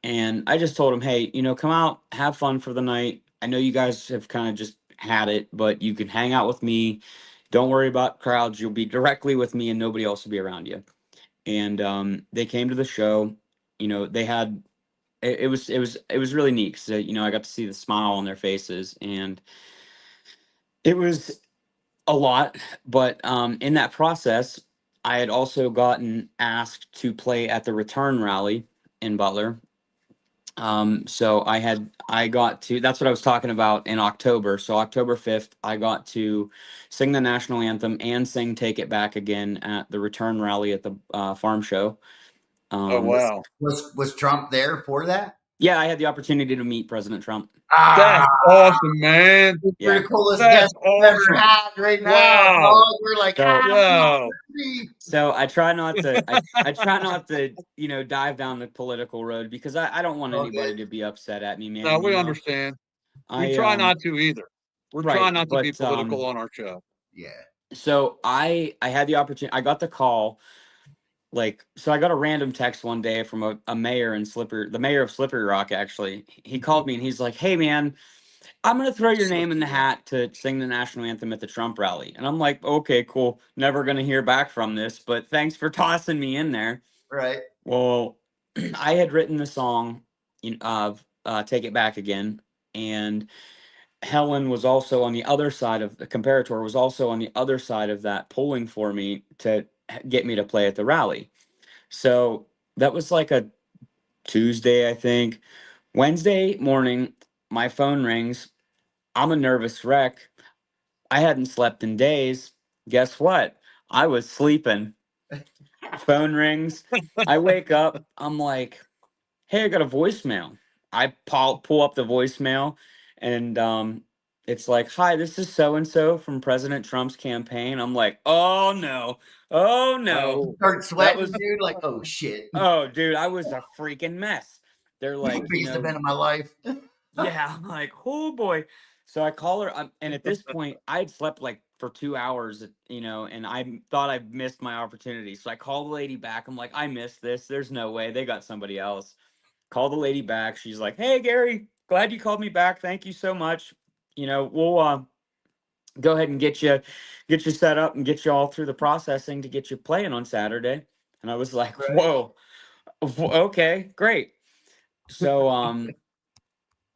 And I just told them, hey, come out, have fun for the night. I know you guys have kind of just had it, but you can hang out with me. Don't worry about crowds. You'll be directly with me and nobody else will be around you. And they came to the show. They had it was really neat because I got to see the smile on their faces, and it was a lot. But in that process, I had also gotten asked to play at the return rally in Butler. So I got to, that's what I was talking about in October. So October 5th, I got to sing the national anthem and sing Take It Back Again at the return rally at the farm show. Oh, Um, wow. Was Trump there for that? yeah, I had the opportunity to meet President Trump. That's awesome, man. You're Yeah. the coolest That's guest we've ever awesome. had right now. Wow. Dog. We're like, So- Wow. So I try not to, I try not to, dive down the political road because I don't want anybody Okay. to be upset at me, man. No, we understand. We try not to either. We're right, trying not to be but, political on our show. Yeah. So I had the opportunity. I got the call. So I got a random text one day from a mayor in the mayor of Slippery Rock. Actually, he called me and he's like, "Hey, man, I'm gonna throw your name in the hat to sing the national anthem at the Trump rally." And I'm like, "Okay, cool. Never gonna hear back from this, but thanks for tossing me in there." Right. Well, I had written the song of "Take It Back Again," and Helen was also on the other side of the comparator, was also on the other side of that, pulling for me to get me to play at the rally. So that was like a Tuesday, I think. Wednesday morning, my phone rings. I'm a nervous wreck. I hadn't slept in days. Guess what? I was sleeping. Phone rings. I wake up. I'm like, hey, I got a voicemail. I pull up the voicemail, and it's like, hi, this is so and so from President Trump's campaign. I'm like, oh no, oh no. Start That sweating, was, dude. Like, oh shit. oh dude, I was a freaking mess. They're like, Biggest event of my life. yeah, I'm like, oh boy. So I call her, and at this point, I had slept like for 2 hours, and I thought I missed my opportunity. So I call the lady back. I'm like, I missed this. There's no way they got somebody else. Call the lady back. She's like, "Hey, Gary, glad you called me back. Thank you so much. We'll go ahead and get you set up and get you all through the processing to get you playing on Saturday." And I was like, Right. "Whoa, okay, great." So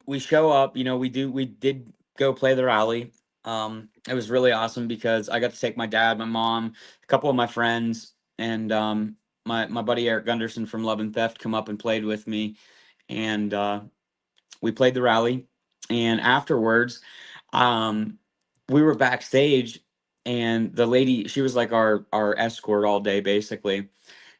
we show up. We did go play the rally. It was really awesome because I got to take my dad, my mom, a couple of my friends, and my buddy Eric Gunderson from Love and Theft come up and played with me, and we played the rally, and afterwards we were backstage, and the lady, she was like our escort all day basically.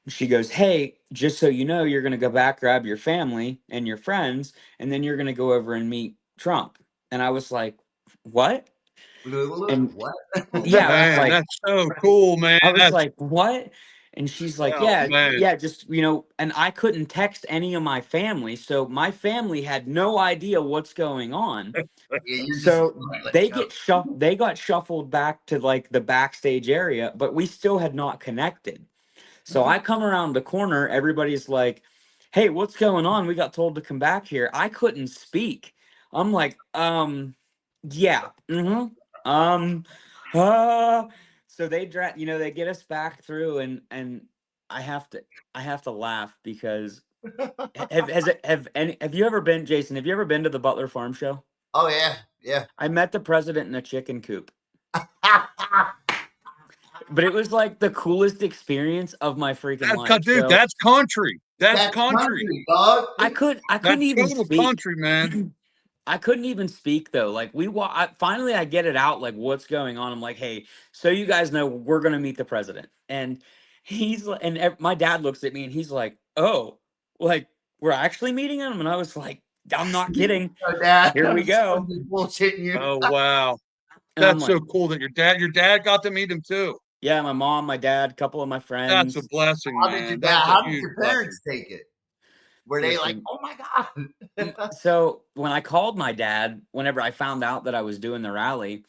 She goes, hey, just so you know, you're going to go back, grab your family and your friends, and then you're going to go over and meet Trump. And I was like, what? And What? yeah, I was Man, like, that's so cool, man. I was That's like, what? And she's like, oh, man. yeah, just, and I couldn't text any of my family. So my family had no idea what's going on. Yeah, you're So just like, they got shuffled back to like the backstage area, but we still had not connected. So I come around the corner, everybody's like, hey, what's going on? We got told to come back here. I couldn't speak. I'm like, yeah, uh, so they get us back through, and I have to laugh because have you ever been, Jason? Have you ever been to the Butler Farm Show? oh yeah, yeah. I met the president in a chicken coop, but it was like the coolest experience of my freaking life. Dude, So that's country. That's That's country. dog. I couldn't That's even total speak. country, man. I couldn't even speak though. Like finally I get it out like what's going on. I'm like, "Hey, so you guys know we're going to meet the president." And my dad looks at me and he's like, "Oh, like we're actually meeting him?" And I was like, "I'm not kidding. Oh, Dad, Here we I'm go." just bullshitting you. Oh wow, And I'm that's like, so cool that your dad got to meet him too. "Yeah, my mom, my dad, a couple of my That's a friends." blessing, How did your man. dad? That's a How did huge your blessing. parents take it? Were they like, Listen, "Oh my god"? so when I called my dad, whenever I found out that I was doing the rally,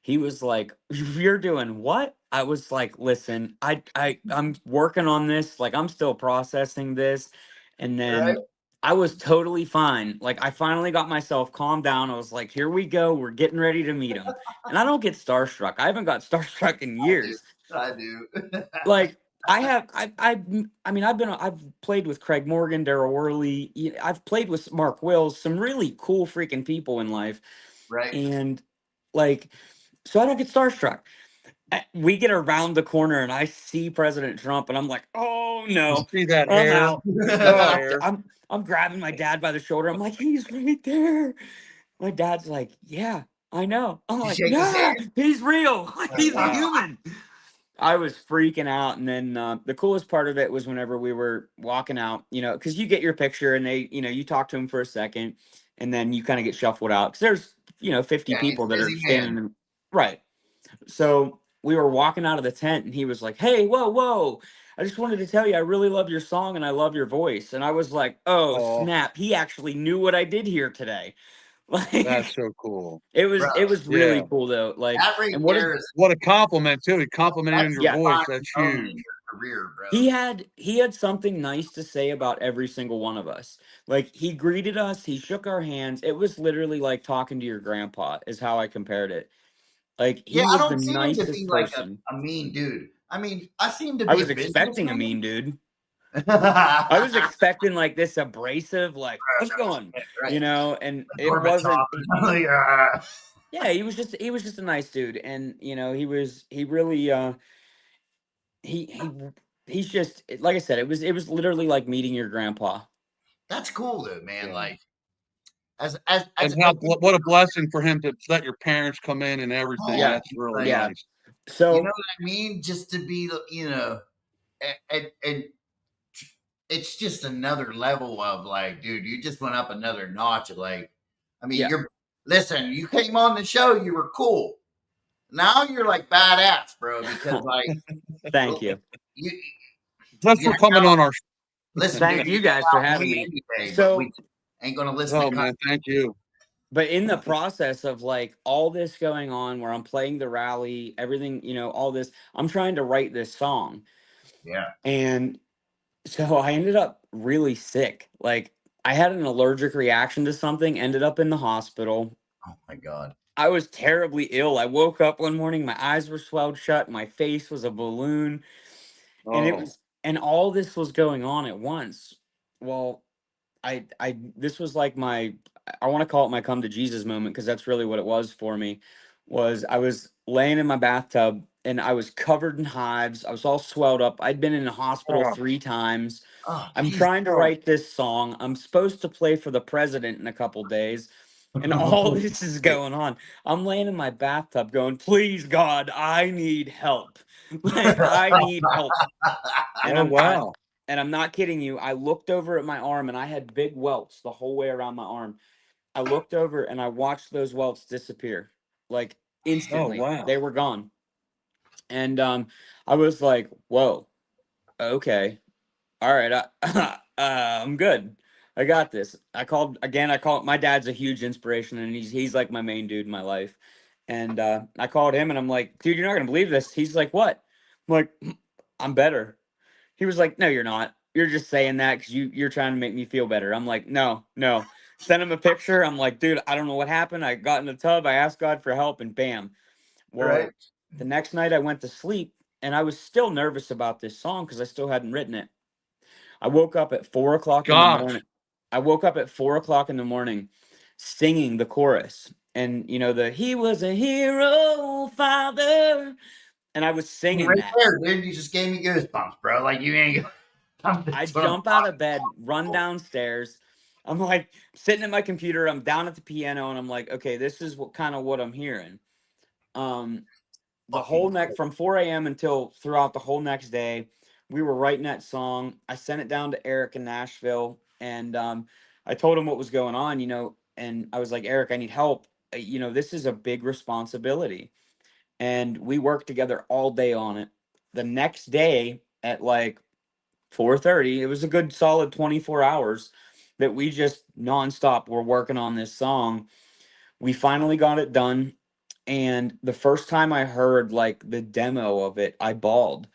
he was like, "You're doing what?" I was like, "Listen, I'm working on this. Like I'm still processing this." And Right? then I was totally fine. Like I finally got myself calmed down. I was like, "Here we go. We're getting ready to meet him." And I don't get starstruck. I haven't got starstruck in I do. years. I do. Like I mean I've played with Craig Morgan, Daryl Worley. I've played with Mark Wills, some really cool freaking people in life. Right? And like so I don't get starstruck. We get around the corner and I see President Trump and I'm like, "Oh You no. see that I'm hair? out." You see that Oh, hair? I'm grabbing my dad by the shoulder. I'm like, "He's right there." My dad's like, "Yeah, I know." I'm You like, shake his "Yeah, hand. he's real. Like Oh he's a wow. human." I was freaking out, and then the coolest part of it was whenever we were walking out, because you get your picture, and you talk to him for a second, and then you kind of get shuffled out because there's 50 Yeah, he's people a that are busy standing man. in, right. So we were walking out of the tent, and he was like, "Hey, whoa, whoa! I just wanted to tell you, I really love your song, and I love your voice." And I was like, "Oh Oh, snap! He actually knew what I did here today." that's Like so cool. it Bro, was Yeah. really cool though. Like, that right and what is there is What a compliment too. He complimented on that's your yeah. voice. defining That's moment in huge. your career, bro. He had something nice to say about every single one of us. Like he greeted us, he shook our hands. It was literally like talking to your grandpa, is how I compared it. Like Yeah, he I was the don't see him to be nicest like person. a mean dude. I mean, I see him to I be a was expecting a businessman. mean dude. I was Right, expecting like this abrasive, like, "How's it going?" right. And it Gorbachev. wasn't. Like, ah. Yeah, he was just a nice dude, and he really he he he's just like I said, it was literally like meeting your grandpa. That's cool, though, man. Yeah. Like, as And like what a blessing for him to let your parents come in and everything. home, Yeah, That's really like, yeah. nice. you know So what I mean? Just to be, and it's just another level of like, dude, you just went up another notch. Like, I mean, yeah, listen, you came on the show, you were cool. Now you're like badass, bro, because like thank you. you, Just you for coming on our. listen, dude, Thank you you came guys for out having clean me. any day, but we So, ain't gonna listen to Oh man, thank you. but in the process of like all this going on where I'm playing the rally, everything, all this, I'm trying to write this song. yeah. And so I ended up really sick. Like I had an allergic reaction to something, ended up in the hospital. Oh my god. I was terribly ill. I woke up one morning, my eyes were swelled shut, my face was a balloon, and Oh, all this was going on at once. Well, this was like I want to call it my come to Jesus moment because that's really what it was for me. Was I was laying in my bathtub and I was covered in hives. I was all swelled up. I'd been in the hospital oh, 3 times. Oh I'm Jesus. trying to oh, write this song. I'm supposed to play for the president in a couple days. And all this is going on. I'm laying in my bathtub going, "Please, God, I need help. Like, I need help." And oh wow. I'm not kidding you. I looked over at my arm and I had big welts the whole way around my arm. I looked over and I watched those welts disappear. Like Oh instantly. wow. They were gone. And I was like, "Whoa. Okay. All right. I'm good. I got this." I called again. My dad's a huge inspiration and he's like my main dude in my life. And I called him and I'm like, "Dude, you're not going to believe this." He's like, "What?" I'm like, "I'm better." He was like, "No, you're not. You're just saying that because you're trying to make me feel better." I'm like, "No, no." Send him a picture. I'm like, "Dude, I don't know what happened. I got in the tub. I asked God for help, and bam." Right? Well, the next night I went to sleep, and I was still nervous about this song because I still hadn't written it. I woke up at 4 o'clock in the Gosh. morning. I woke up at 4 o'clock in the morning, singing the chorus, and the "He was a hero, father," and I was singing Right that. there, dude. You just gave me goosebumps, bro. Like you ain't I that's what I'm jump out talking of bed, run about. downstairs. I'm like sitting at my computer, I'm down at the piano, and I'm like, okay, this is what I'm hearing. The whole Fucking next from 4 a.m. until throughout the whole next day, we were writing that song. I sent it down to Eric in Nashville, and I told him what was going on, and I was like, Eric, I need help. This is a big responsibility, and we worked together all day on it. The next day at like 4:30, it was a good solid 24 hours that we just nonstop were working on this song. We finally got it done. And the first time I heard like the demo of it, I bawled.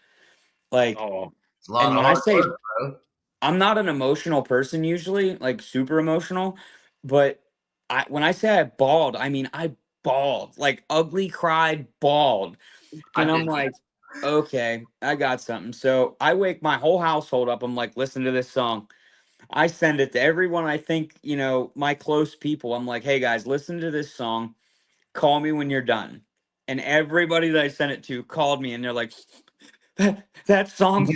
Like, Oh, it's a lot and of when I hard say work, bro. I'm not an emotional person usually, like super emotional, but when I say I bawled, I mean I bawled, like ugly cried, bawled. I And I'm did. like, okay, I got something. So I wake my whole household up. I'm like, listen to this song. I send it to everyone I think, my close people. I'm like, hey guys, listen to this song. Call me when you're done. And everybody that I sent it to called me and they're like, that song's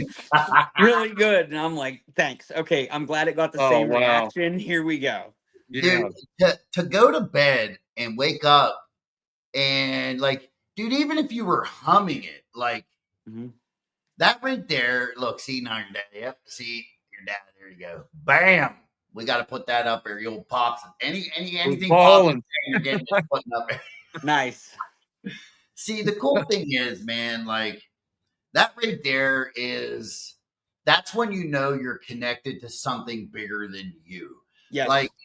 really good. And I'm like, thanks. Okay, I'm glad it got the oh, same wow. reaction. Here we go. Yeah. Dude, to go to bed and wake up and like, dude, even if you were humming it, like Mhm. that right there. Look, see now your dad. Yep, see your dad. There you go. Bam. We got to put that up there. Your old pops. Was Anything pops, balling. you're getting it putting up there. Nice. See, the cool thing is, man, like that right there is that's when you know you're connected to something bigger than you. Like Yes.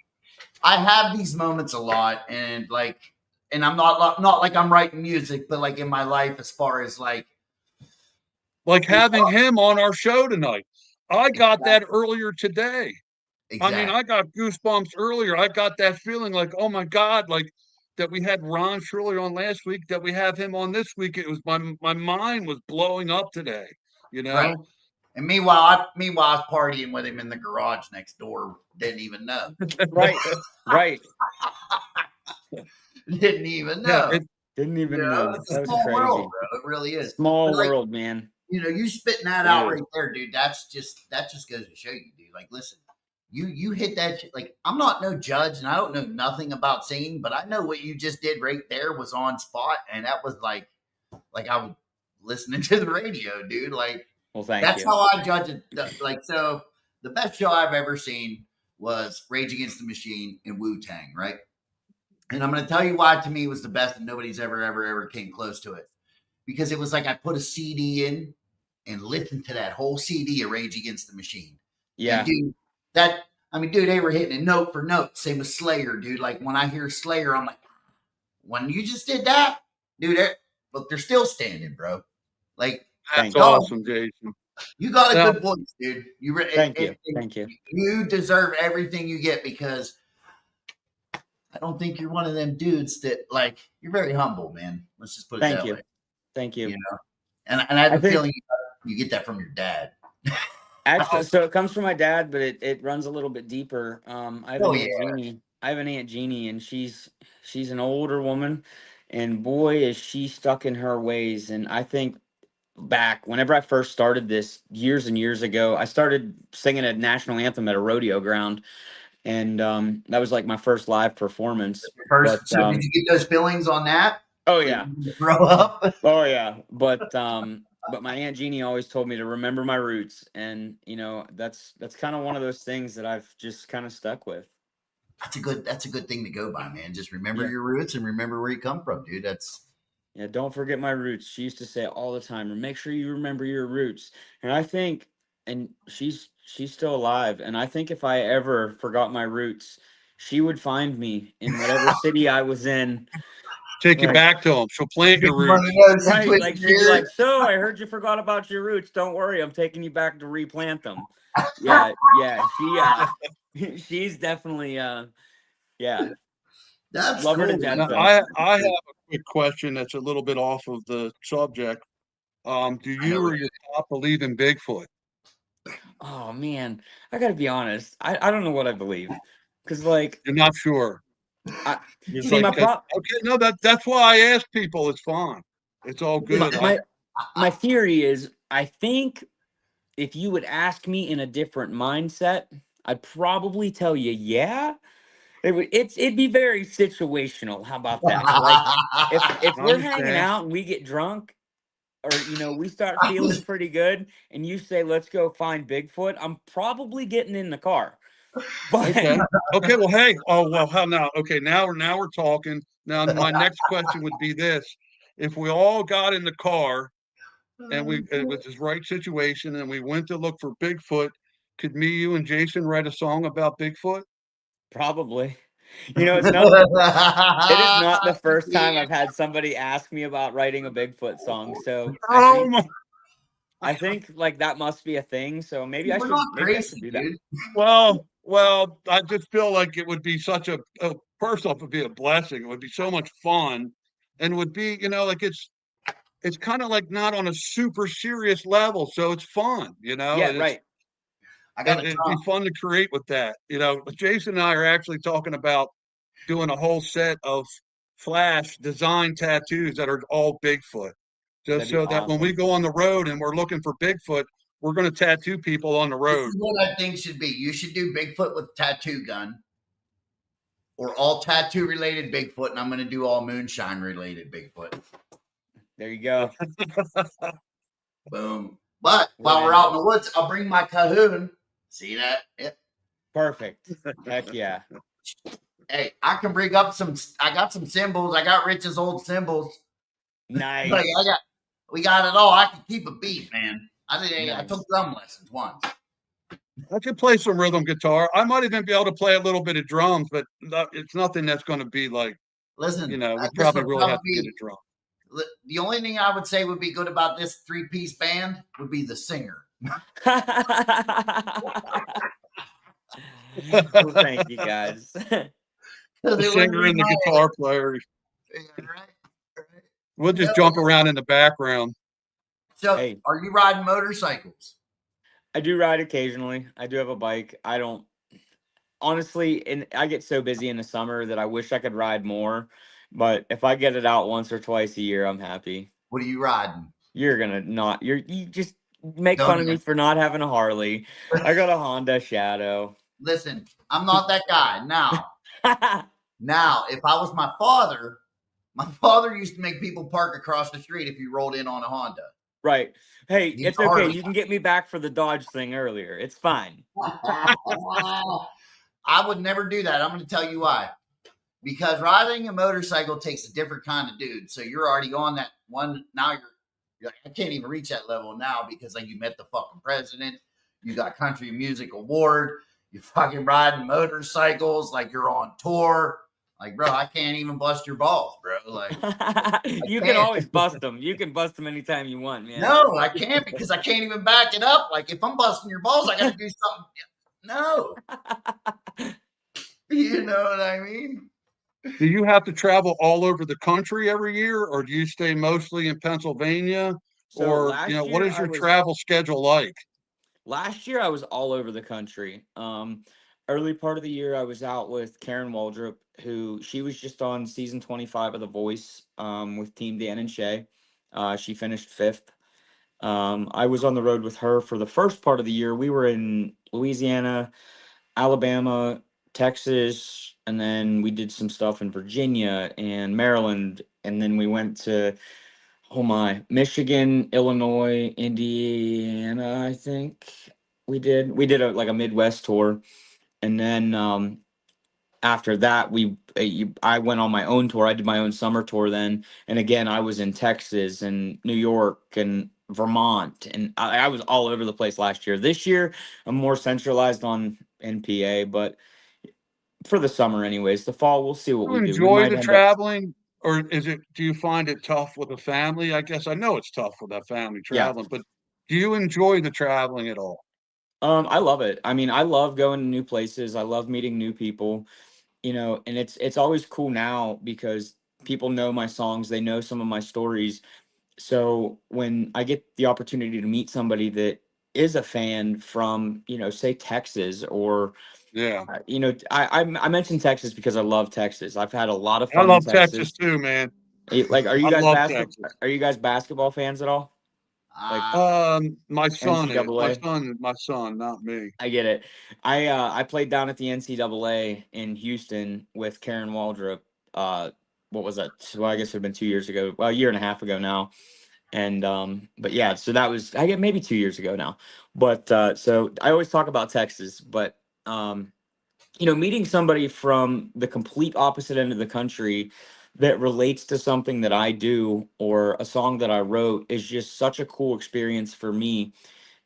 I have these moments a lot, and like, and I'm not like I'm writing music, but like in my life, as far as like, Like having him on our show tonight. I got that earlier today. I mean, exactly I got goosebumps earlier. I got that feeling like, oh my God, like that we had Ron Shirley on last week, that we have him on this week. It was my mind was blowing up today, you right. know? And meanwhile, I was partying with him in the garage next door. Didn't even know. Right. Right. Didn't even Yeah, know. Didn't You even know, know. it's a That was small world, crazy. bro. It really is. But Small like, world, man. you spitting that It out is. right there, dude. That just goes to show you, dude. Like, listen, you hit that shit. Like, I'm not no judge, and I don't know nothing about singing, but I know what you just did right there was on spot, and that was like I was listening to the radio, dude. Like, Well, thank that's you. how I judge it. Like, so the best show I've ever seen was Rage Against the Machine and Wu Tang, right? And I'm going to tell you why to me it was the best, and nobody's ever came close to it. Because it was like I put a CD in and listened to that whole CD of Rage Against the Machine. And Yeah. dude, dude, they were hitting it note for note. Same with Slayer, dude. Like when I hear Slayer, I'm like, when you just did that, dude, look, they're still standing, bro. Like, that's Thank you. dog, awesome, Jason. you got a Now, good voice, dude. Thank you. Thank you. You deserve everything you get because I don't think you're one of them dudes that like you're very humble, man. Let's just put it Thank that you. way. Thank You you. know, and I have I a think feeling you get that from your dad. actually, so it comes from my dad, but it runs a little bit deeper. I have Oh an yeah, aunt Jeannie. I have an aunt Jeannie, and she's an older woman, and boy is she stuck in her ways. And I think back whenever I first started this years and years ago, I started singing a national anthem at a rodeo ground, and that was like my first live performance. But first. So did you get those feelings on that oh when yeah, you grow up? oh yeah, but my aunt Jeannie always told me to remember my roots, and that's kind of one of those things that I've just kind of stuck with. That's a good thing to go by, man. Just remember Yeah, your roots and remember where you come from, dude. That's yeah. Don't forget my roots. She used to say it all the time, and make sure you remember your roots. And I think, and she's still alive, and I think if I ever forgot my roots, she would find me in whatever city I was in. take you Like, back to him. She'll plant your one of roots. those. She right, twist like your she'd be ears. like, "So I heard you forgot about your roots. Don't worry, I'm taking you back to replant them." Yeah, yeah. She's definitely yeah. That's Love her to cool, death man. Now, though. I have a quick question that's a little bit off of the subject. Do I know you what or your pop believe in Bigfoot? Oh man, I gotta be honest. I don't know what I believe, because like You're not sure. I It's see like my that. prop Okay, no, that's why I ask people. It's fine. It's all my good. my theory is I think if you would ask me in a different mindset, I'd probably tell you, yeah. It'd be very situational. How about that? Like if I we're hanging understand. out and we get drunk, or we start feeling pretty good, and you say, let's go find Bigfoot, I'm probably getting in the car. But Okay. Okay. Well, hey. Oh, well. How now? Okay. Now we're talking. Now, my next question would be this: if we all got in the car and it was this right situation, and we went to look for Bigfoot, could me, you, and Jason write a song about Bigfoot? probably, it's not. It is not the first time I've had somebody ask me about writing a Bigfoot song. So I Oh think my! I think like that must be a thing. So We're not maybe I should crazy, do that. dude. Well. I just feel like it would be such first off, it would be a blessing. It would be so much fun, and would be, like it's kind of like not on a super serious level, so it's fun, Yeah, and right. I got a it'd be drum. fun to create with that. Jason and I are actually talking about doing a whole set of flash design tattoos that are all Bigfoot, just That'd be so that when we awesome. go on the road and we're looking for Bigfoot, we're going to tattoo people on the This road. is what I think should be. You should do Bigfoot with tattoo gun, or all tattoo related Bigfoot, and I'm going to do all moonshine related Bigfoot. There you go. Boom. But We're while we're in. out in the woods, I'll bring my cahoon. See that? Yep. Perfect. Heck yeah. Hey, I can bring up some. I got some symbols. I got Rich's old symbols. Like Nice. we got it all. I can keep a beat, man. I took Nice. drum lessons once. I could play some rhythm guitar. I might even be able to play a little bit of drums, but it's nothing that's going to be like, Listen, we this probably would really have to get probably a drum. be the only thing I would say would be good about this 3-piece band would be the singer. Well, thank you guys. The Because it wouldn't singer be and the my guitar player. yeah, right. We'll No. just jump around in the background. So, Hey, are you riding motorcycles? I do ride occasionally. I do have a bike. I don't honestly, and I get so busy in the summer that I wish I could ride more. But if I get it out once or twice a year, I'm happy. What are you riding? You're gonna not. You just make Don't fun of me even for not having a Harley. I got a Honda Shadow. listen. I'm not that guy. Now, if I was my father used to make people park across the street if you rolled in on a Honda. Right. Hey, He's it's a okay. Harley You can get me back for the Dodge thing earlier. It's fine. guy. I would never do that. I'm going to tell you why. Because riding a motorcycle takes a different kind of dude. So you're already on that one. Now you're like, I can't even reach that level now because like you met the fucking president. You got country music award. You're fucking riding motorcycles like you're on tour. Like, bro, I can't even bust your balls, bro. Like, I You can can't. always bust them. You can bust them anytime you want, man. No, I can't because I can't even back it up. Like, if I'm busting your balls, I got to do something. No, you know what I mean? Do you have to travel all over the country every year, or do you stay mostly in Pennsylvania? So Or, what is your travel schedule like? last year I was all over the country. Early part of the year I was out with Karen Waldrop, who she was just on season 25 of The Voice, with Team Dan and Shay. She finished fifth. I was on the road with her for the first part of the year. We were in Louisiana, Alabama, Texas, and then we did some stuff in Virginia and Maryland, and then we went to, oh my, Michigan, Illinois, Indiana, I think we did like a Midwest tour, and then after that I went on my own tour. I did my own summer tour then, and again I was in Texas and New York and Vermont, and I was all over the place last year. This year I'm more centralized on NPA, but for the summer anyways. The fall we'll see what Do you we do. We enjoy might the end up. traveling, or do you find it tough with a family? I guess I know it's tough with a family Yeah. traveling, but do you enjoy the traveling at all? I love it. I mean, I love going to new places. I love meeting new people, and it's always cool now because people know my songs, they know some of my stories. So when I get the opportunity to meet somebody that is a fan from, say Texas, or Yeah. I mentioned Texas because I love Texas. I've had a lot of I fun in love Texas Texas. too, man. Like, I love Texas. are you guys basketball fans at all? Like My son is NCAA. my son, not me. I get it. I played down at the NCAA in Houston with Karen Waldrop. What was that? Well, I guess it had been 2 years ago. Well, a year and a half ago now. And but yeah, so that was, I get, maybe 2 years ago now. But so I always talk about Texas, but meeting somebody from the complete opposite end of the country that relates to something that I do or a song that I wrote is just such a cool experience for me,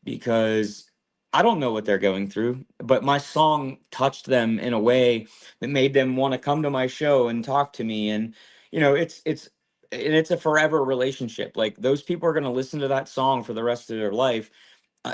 because I don't know what they're going through, but my song touched them in a way that made them want to come to my show and talk to me. And it's a forever relationship. Like, those people are going to listen to that song for the rest of their life,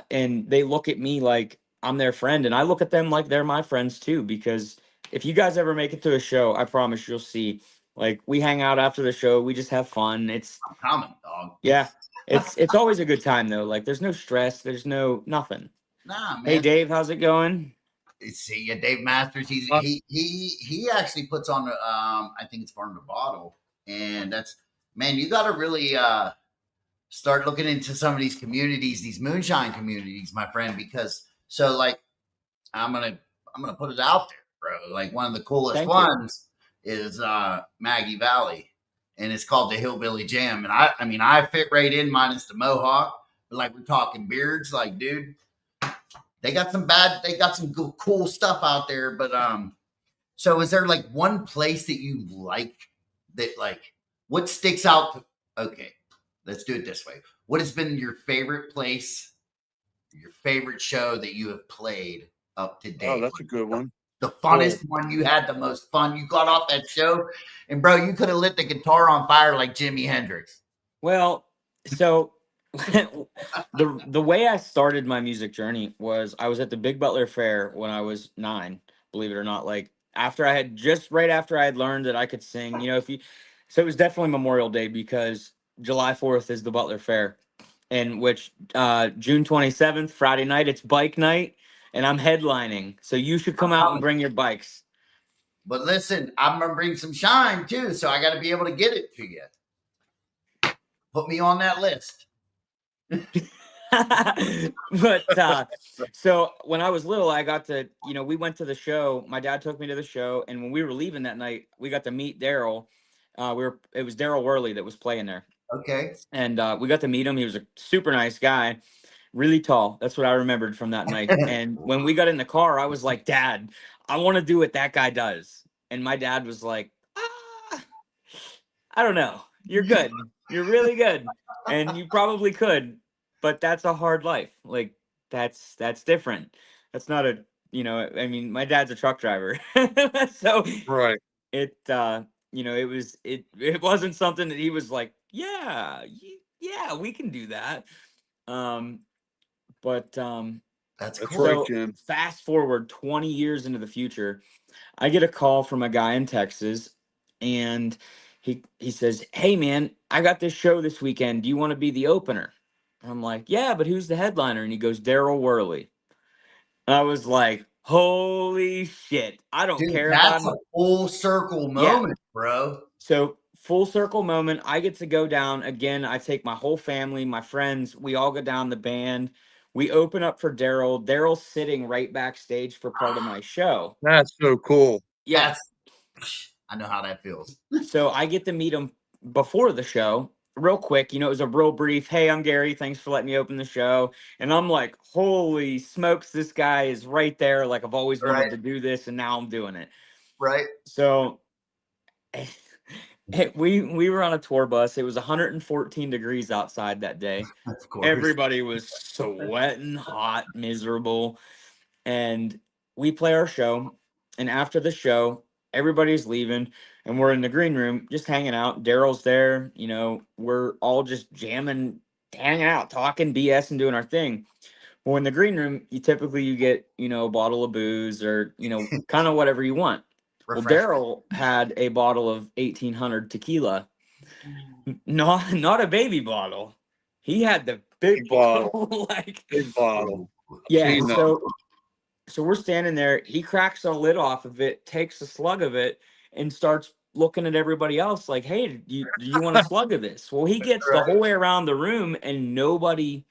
and they look at me like I'm their friend, and I look at them like they're my friends too. Because if you guys ever make it to a show, I promise you'll see. Like, we hang out after the show, we just have fun. It's I'm coming, dog. Yeah, it's always a good time though. Like, there's no stress, there's no nothing. Nah, Hey man. Dave, how's it going? See, yeah, Dave Masters. Uh, He actually puts on. I think it's Farm to Bottle, and that's, man. You got to really start looking into some of these communities, these moonshine communities, my friend. Because so, like, I'm gonna put it out there, bro. Like, one of the coolest Thank you. ones is Maggie Valley, and it's called the Hillbilly Jam. And I mean, I fit right in, minus the mohawk. But like, we're talking beards, like, dude. They got some cool stuff out there, but so is there like one place that you like, that like, what sticks out? Okay, let's do it this way. What has been your favorite place, your favorite show that you have played up to oh, date? that's a good one. The funnest one, you had the most fun. You got off that show, and bro, you could have lit the guitar on fire like Jimi Hendrix. Well, so the way I started my music journey was I was at the Big Butler Fair when I was 9, believe it or not. Like, right after I had learned that I could sing, so it was definitely Memorial Day, because July 4th is the Butler Fair, in which June 27th, Friday night, it's bike night, and I'm headlining. So you should come out and bring your bikes. But listen, I'm gonna bring some shine too, so I got to be able to get it to you. Put me on that list. But so when I was little, I got to, we went to the show. My dad took me to the show, and when we were leaving that night, we got to meet Daryl. It was Daryl Worley that was playing there. Okay. And we got to meet him. He was a super nice guy, really tall. That's what I remembered from that night. And when we got in the car, I was like, Dad, I want to do what that guy does. And my dad was like, I don't know. You're good. You're really good. And you probably could, but that's a hard life. Like, that's different. That's not I mean, my dad's a truck driver. So Right. it it wasn't something that he was like, yeah, we can do that. But That's That's cool. right, so Jim. fast forward 20 years into the future, I get a call from a guy in Texas, and he says, "Hey man, I got this show this weekend. Do you want to be the opener?" I'm like, "Yeah, but who's the headliner?" And he goes, "Daryl Worley." And I was like, "Holy shit. I don't Dude, care if that's a I'm." full circle Yeah. moment, bro. So full circle moment. I get to go down again. I take my whole family, my friends. We all go down the band. We open up for Daryl. Daryl's sitting right backstage for part of my show. That's so cool. Yeah. I know how that feels. So I get to meet him before the show, real quick. It was a real brief. Hey, I'm Gary. Thanks for letting me open the show. And I'm like, holy smokes, this guy is right there. Like, I've always wanted Right. to do this, and now I'm doing it. Right. So we were on a tour bus. It was 114 degrees outside that day. Of course. Everybody was sweating, hot, miserable. And we play our show. And after the show, everybody's leaving, and we're in the green room just hanging out. Daryl's there. We're all just jamming, hanging out, talking BS and doing our thing. Well, in the green room, you get, a bottle of booze or, kind of whatever you want. Well, Daryl had a bottle of 1800 tequila, not a baby bottle. He had the big bottle, like Big bottle. yeah. Seen that. So we're standing there. He cracks the lid off of it, takes a slug of it, and starts looking at everybody else like, hey, do you want a slug of this? Well, he gets the whole way around the room and nobody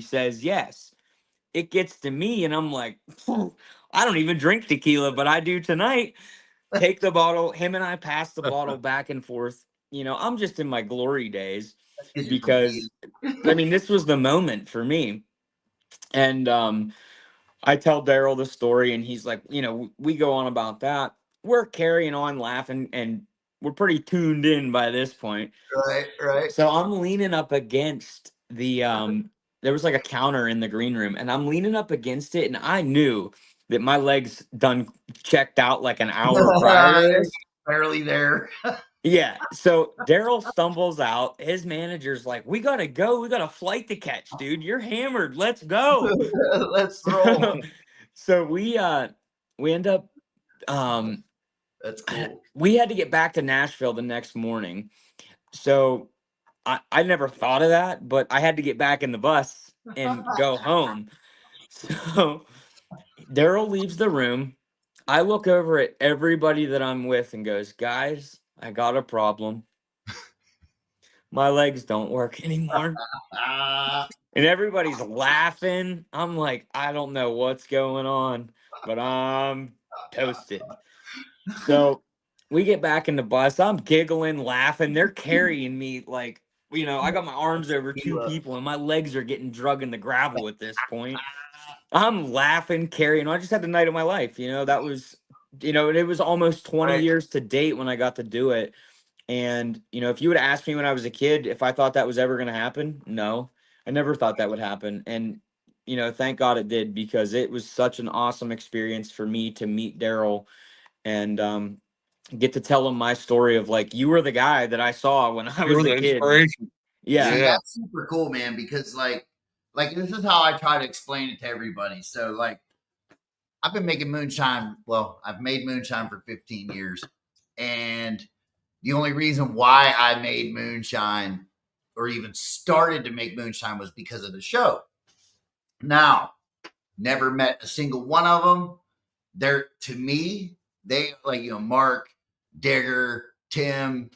says yes. It gets to me and I'm like, I don't even drink tequila, but I do tonight. Take the bottle. Him and I pass the bottle back and forth. You know, I'm just in my glory days Because you're from because, I mean, this was the moment for me. And I tell Daryl the story, and he's like, you know, we go on about that. We're carrying on, laughing, and we're pretty tuned in by this point. right. So I'm leaning up against the there was like a counter in the green room, and I'm leaning up against it, and I knew that my legs done checked out like an hour prior to this. Barely there. Yeah. So Daryl stumbles out. His manager's like, "We gotta go. We got a flight to catch, dude. You're hammered. Let's go." Let's So, roll. so we end up That's cool. we had to get back to Nashville the next morning. So I never thought of that, but I had to get back in the bus and go home. So Daryl leaves the room. I look over at everybody that I'm with and goes, guys, I got a problem. My legs don't work anymore. And everybody's laughing. I'm like, I don't know what's going on, but I'm toasted. So we get back in the bus. I'm giggling, laughing. They're carrying me like, you know, I got my arms over two people and my legs are getting drug in the gravel at this point. I'm laughing, carrying. I just had the night of my life. You know, that was, you know, it was almost 20 years to date when I got to do it. And, you know, if you would have asked me when I was a kid if I thought that was ever going to happen, no, I never thought that would happen. And, you know, thank God it did, because it was such an awesome experience for me to meet Daryl and get to tell him my story of like, you were the guy that I saw when I You was were a the kid. inspiration. Yeah. See, Yeah. that's super cool, man, because like this is how I try to explain it to everybody. So like I've been making moonshine. Well, I've made moonshine for 15 years. And the only reason why I made moonshine or even started to make moonshine was because of the show. Now, never met a single one of them. They're, to me, they like, you know, Mark, Digger, Tim.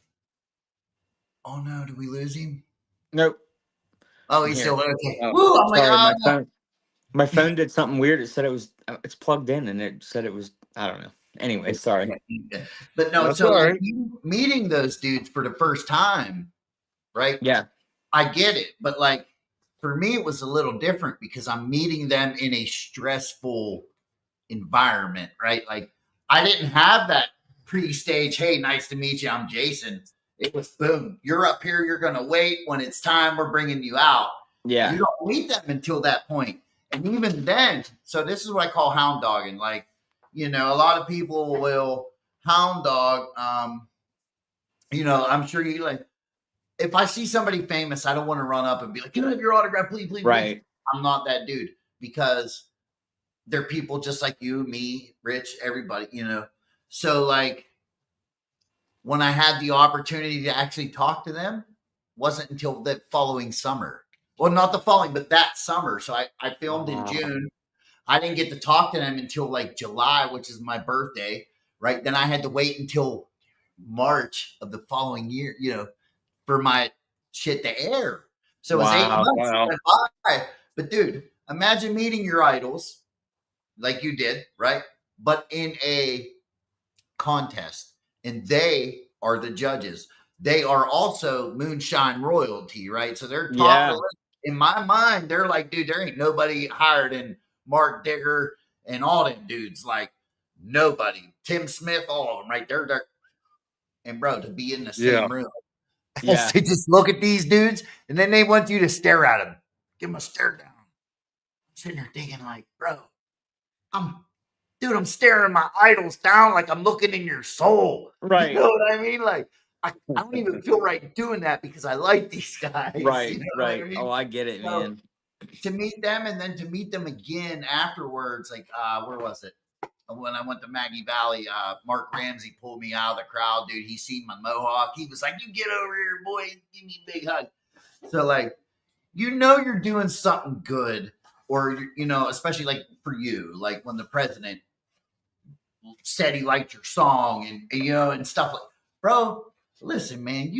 Oh no, did we lose him? Nope. Oh, I'm he's here. still okay. Oh, Woo, I'm like, Sorry, my phone did something weird. It said it was it's plugged in, and it said it was, I don't know. Anyway, sorry. But no, That's so all like right. meeting those dudes for the first time, right? Yeah. I get it, but like for me, it was a little different because I'm meeting them in a stressful environment, right? Like I didn't have that pre-stage, hey, nice to meet you, I'm Jason. It was boom, you're up here, you're gonna wait. When it's time, we're bringing you out. Yeah. You don't meet them until that point. And even then, so this is what I call hound dogging. Like, you know, a lot of people will hound dog. You know, I'm sure you like, if I see somebody famous, I don't want to run up and be like, can I have your autograph, please, please, please? Right. I'm not that dude, because they're people just like you, me, Rich, everybody, you know. So like when I had the opportunity to actually talk to them, wasn't until the following summer. Well, not the following, but that summer. So I filmed in Wow. June. I didn't get to talk to them until like July, which is my birthday, right? Then I had to wait until March of the following year, you know, for my shit to air. So it was 8 Wow. months Wow. went by. But dude, imagine meeting your idols like you did, right? But in a contest, and they are the judges. They are also moonshine royalty, right? So they're top of Yeah. the list. In my mind, they're like, dude, there ain't nobody higher than Mark Digger and all them dudes. Like nobody. Tim Smith, all of them, right? They're and bro, to be in the Yeah. same room. Yeah. To just look at these dudes, and then they want you to stare at them. Give them a stare down. I'm sitting there thinking, like, bro, I'm staring my idols down like I'm looking in your soul. Right. You know what I mean? Like, I don't even feel right doing that because I like these guys. Right. You know Right. what I mean? Oh, I get it, So, man. to meet them and then to meet them again afterwards, like, where was it? When I went to Maggie Valley, Mark Ramsey pulled me out of the crowd, dude. He seen my mohawk. He was like, you get over here, boy. Give me a big hug. So, like, you know you're doing something good, or, you know, especially like for you, like when the president said he liked your song and you know, and stuff like, bro, listen, man,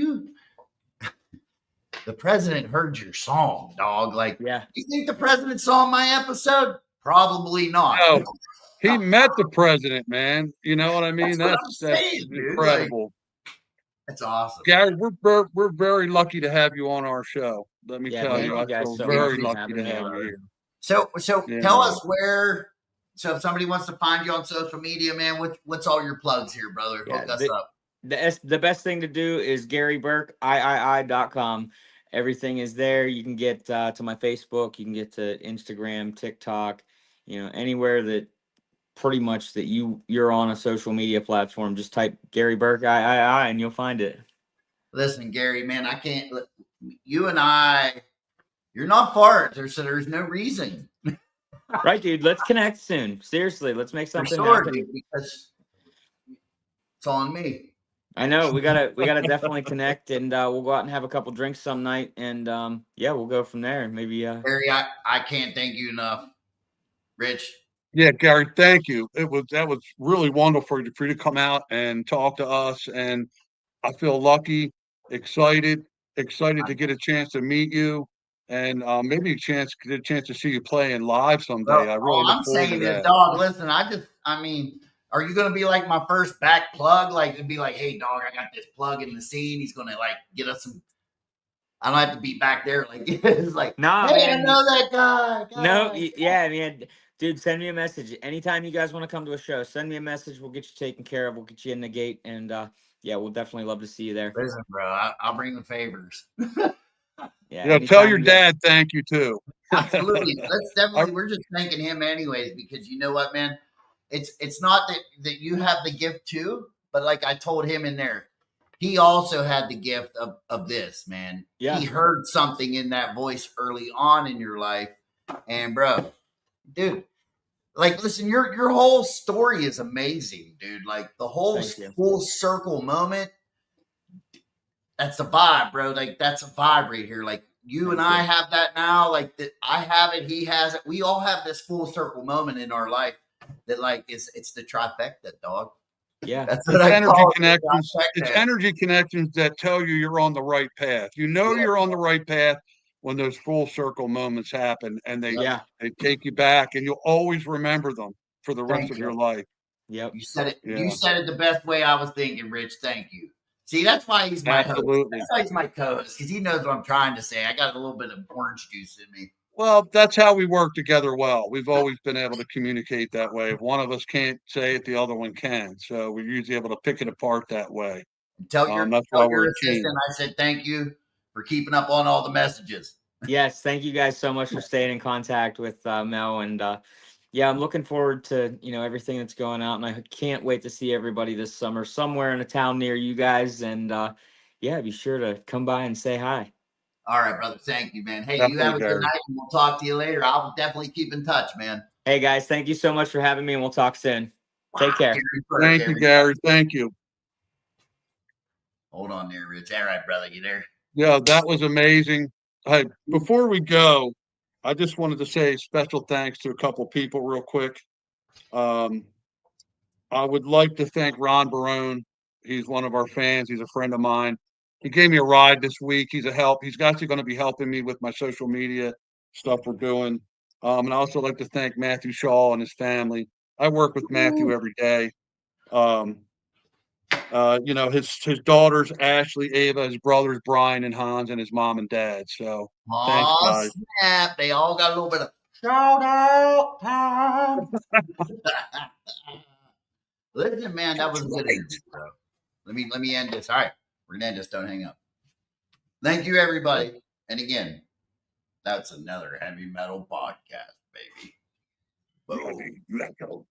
the president heard your song, dog. Like, Yeah. you think the president saw my episode? Probably not. No, he met the president, man. You know what I mean? That's what I'm That's saying, dude. incredible. That's awesome. Gary, we're very lucky to have you on our show. Let me Yeah, tell thank you, you I guys feel so very much for lucky having to me have on. you here. So Yeah, tell man. us where. So if somebody wants to find you on social media, man, what's all your plugs here, brother? Yeah, Hook us up. The best thing to do is Gary Burk, III.com. Everything is there. You can get to my Facebook. You can get to Instagram, TikTok, you know, anywhere that pretty much that you're on a social media platform. Just type Gary Burk, III, and you'll find it. Listen, Gary, man, I can't. You and I, you're not far. There's no reason. Right, dude. Let's connect soon. Seriously, let's make For something sure, happen. dude, because it's on me. I know we gotta definitely connect, and we'll go out and have a couple drinks some night, and yeah, we'll go from there. Maybe Gary, I can't thank you enough. Rich, Yeah, Gary, thank you. That was really wonderful for you to come out and talk to us. And I feel lucky, excited to get a chance to meet you, and maybe get a chance to see you playing live someday. well, I all really look I'm forward to saying is, that. dog, listen, I mean, are you going to be like my first back plug? Like, it'd be like, hey, dog, I got this plug in the scene. He's going to like get us some. I don't have to be back there. Like, it's like, nah, hey, man. I know that guy. No, yeah, man. Dude, send me a message. Anytime you guys want to come to a show, send me a message. We'll get you taken care of. We'll get you in the gate. And yeah, we'll definitely love to see you there. Listen, bro, I'll bring the favors. Yeah, Tell your anytime you guys- dad thank you too. Absolutely. Let's definitely, we're just thanking him anyways, because you know what, man? It's not that you have the gift too, but like I told him in there, he also had the gift of this, man. Yeah. He heard something in that voice early on in your life. And bro, dude, like listen, your whole story is amazing, dude. Like the whole Thank you. full circle moment. That's a vibe, bro. Like that's a vibe right here. Like you and I have that now. Like that, I have it. He has it. We all have this full circle moment in our life that, like, it's the trifecta, dog. Yeah, That's It's what I energy call it, the connections. It's trifecta. energy connections that tell you you're on the right path. You know you're on the right path when those full circle moments happen, and they yeah, take you back, and you'll always remember them for the rest Thank of you. your life. yep. You said it. Yeah. You said it the best way I was thinking, Rich. Thank you. See, that's why he's my host. Absolutely. That's why he's my co-host, because he knows what I'm trying to say. I got a little bit of orange juice in me. Well, that's how we work together well. We've always been able to communicate that way. If one of us can't say it, the other one can. So we're usually able to pick it apart that way. Tell That's why we're your a team. assistant I said thank you for keeping up on all the messages. Yes, thank you guys so much for staying in contact with Mel, and yeah, I'm looking forward to everything that's going out, and I can't wait to see everybody this summer somewhere in a town near you guys, and yeah, be sure to come by and say hi. All right, brother. Thank you, man. Hey, you Definitely, have a good Gary. night, and we'll talk to you later. I'll definitely keep in touch, man. Hey guys, thank you so much for having me, and we'll talk soon. Take care. Gary Burk, Thank you, everybody. Gary. Thank you. Hold on there, Rich. All right, brother. You there? Yeah, that was amazing. Hey, before we go, I just wanted to say special thanks to a couple people real quick. I would like to thank Ron Barone. He's one of our fans. He's a friend of mine. He gave me a ride this week. He's a help. He's actually going to be helping me with my social media stuff we're doing. And I also like to thank Matthew Shaw and his family. I work with Matthew every day. His daughters, Ashley, Ava, his brothers, Brian and Hans, and his mom and dad. So thanks, Oh, guys. snap. They all got a little bit of shout out time. Listen, man, that was a good interview, bro. Let me end this. All right. We're gonna end this. Don't hang up. Thank you, everybody. And again, that's another heavy metal podcast, baby. Boom.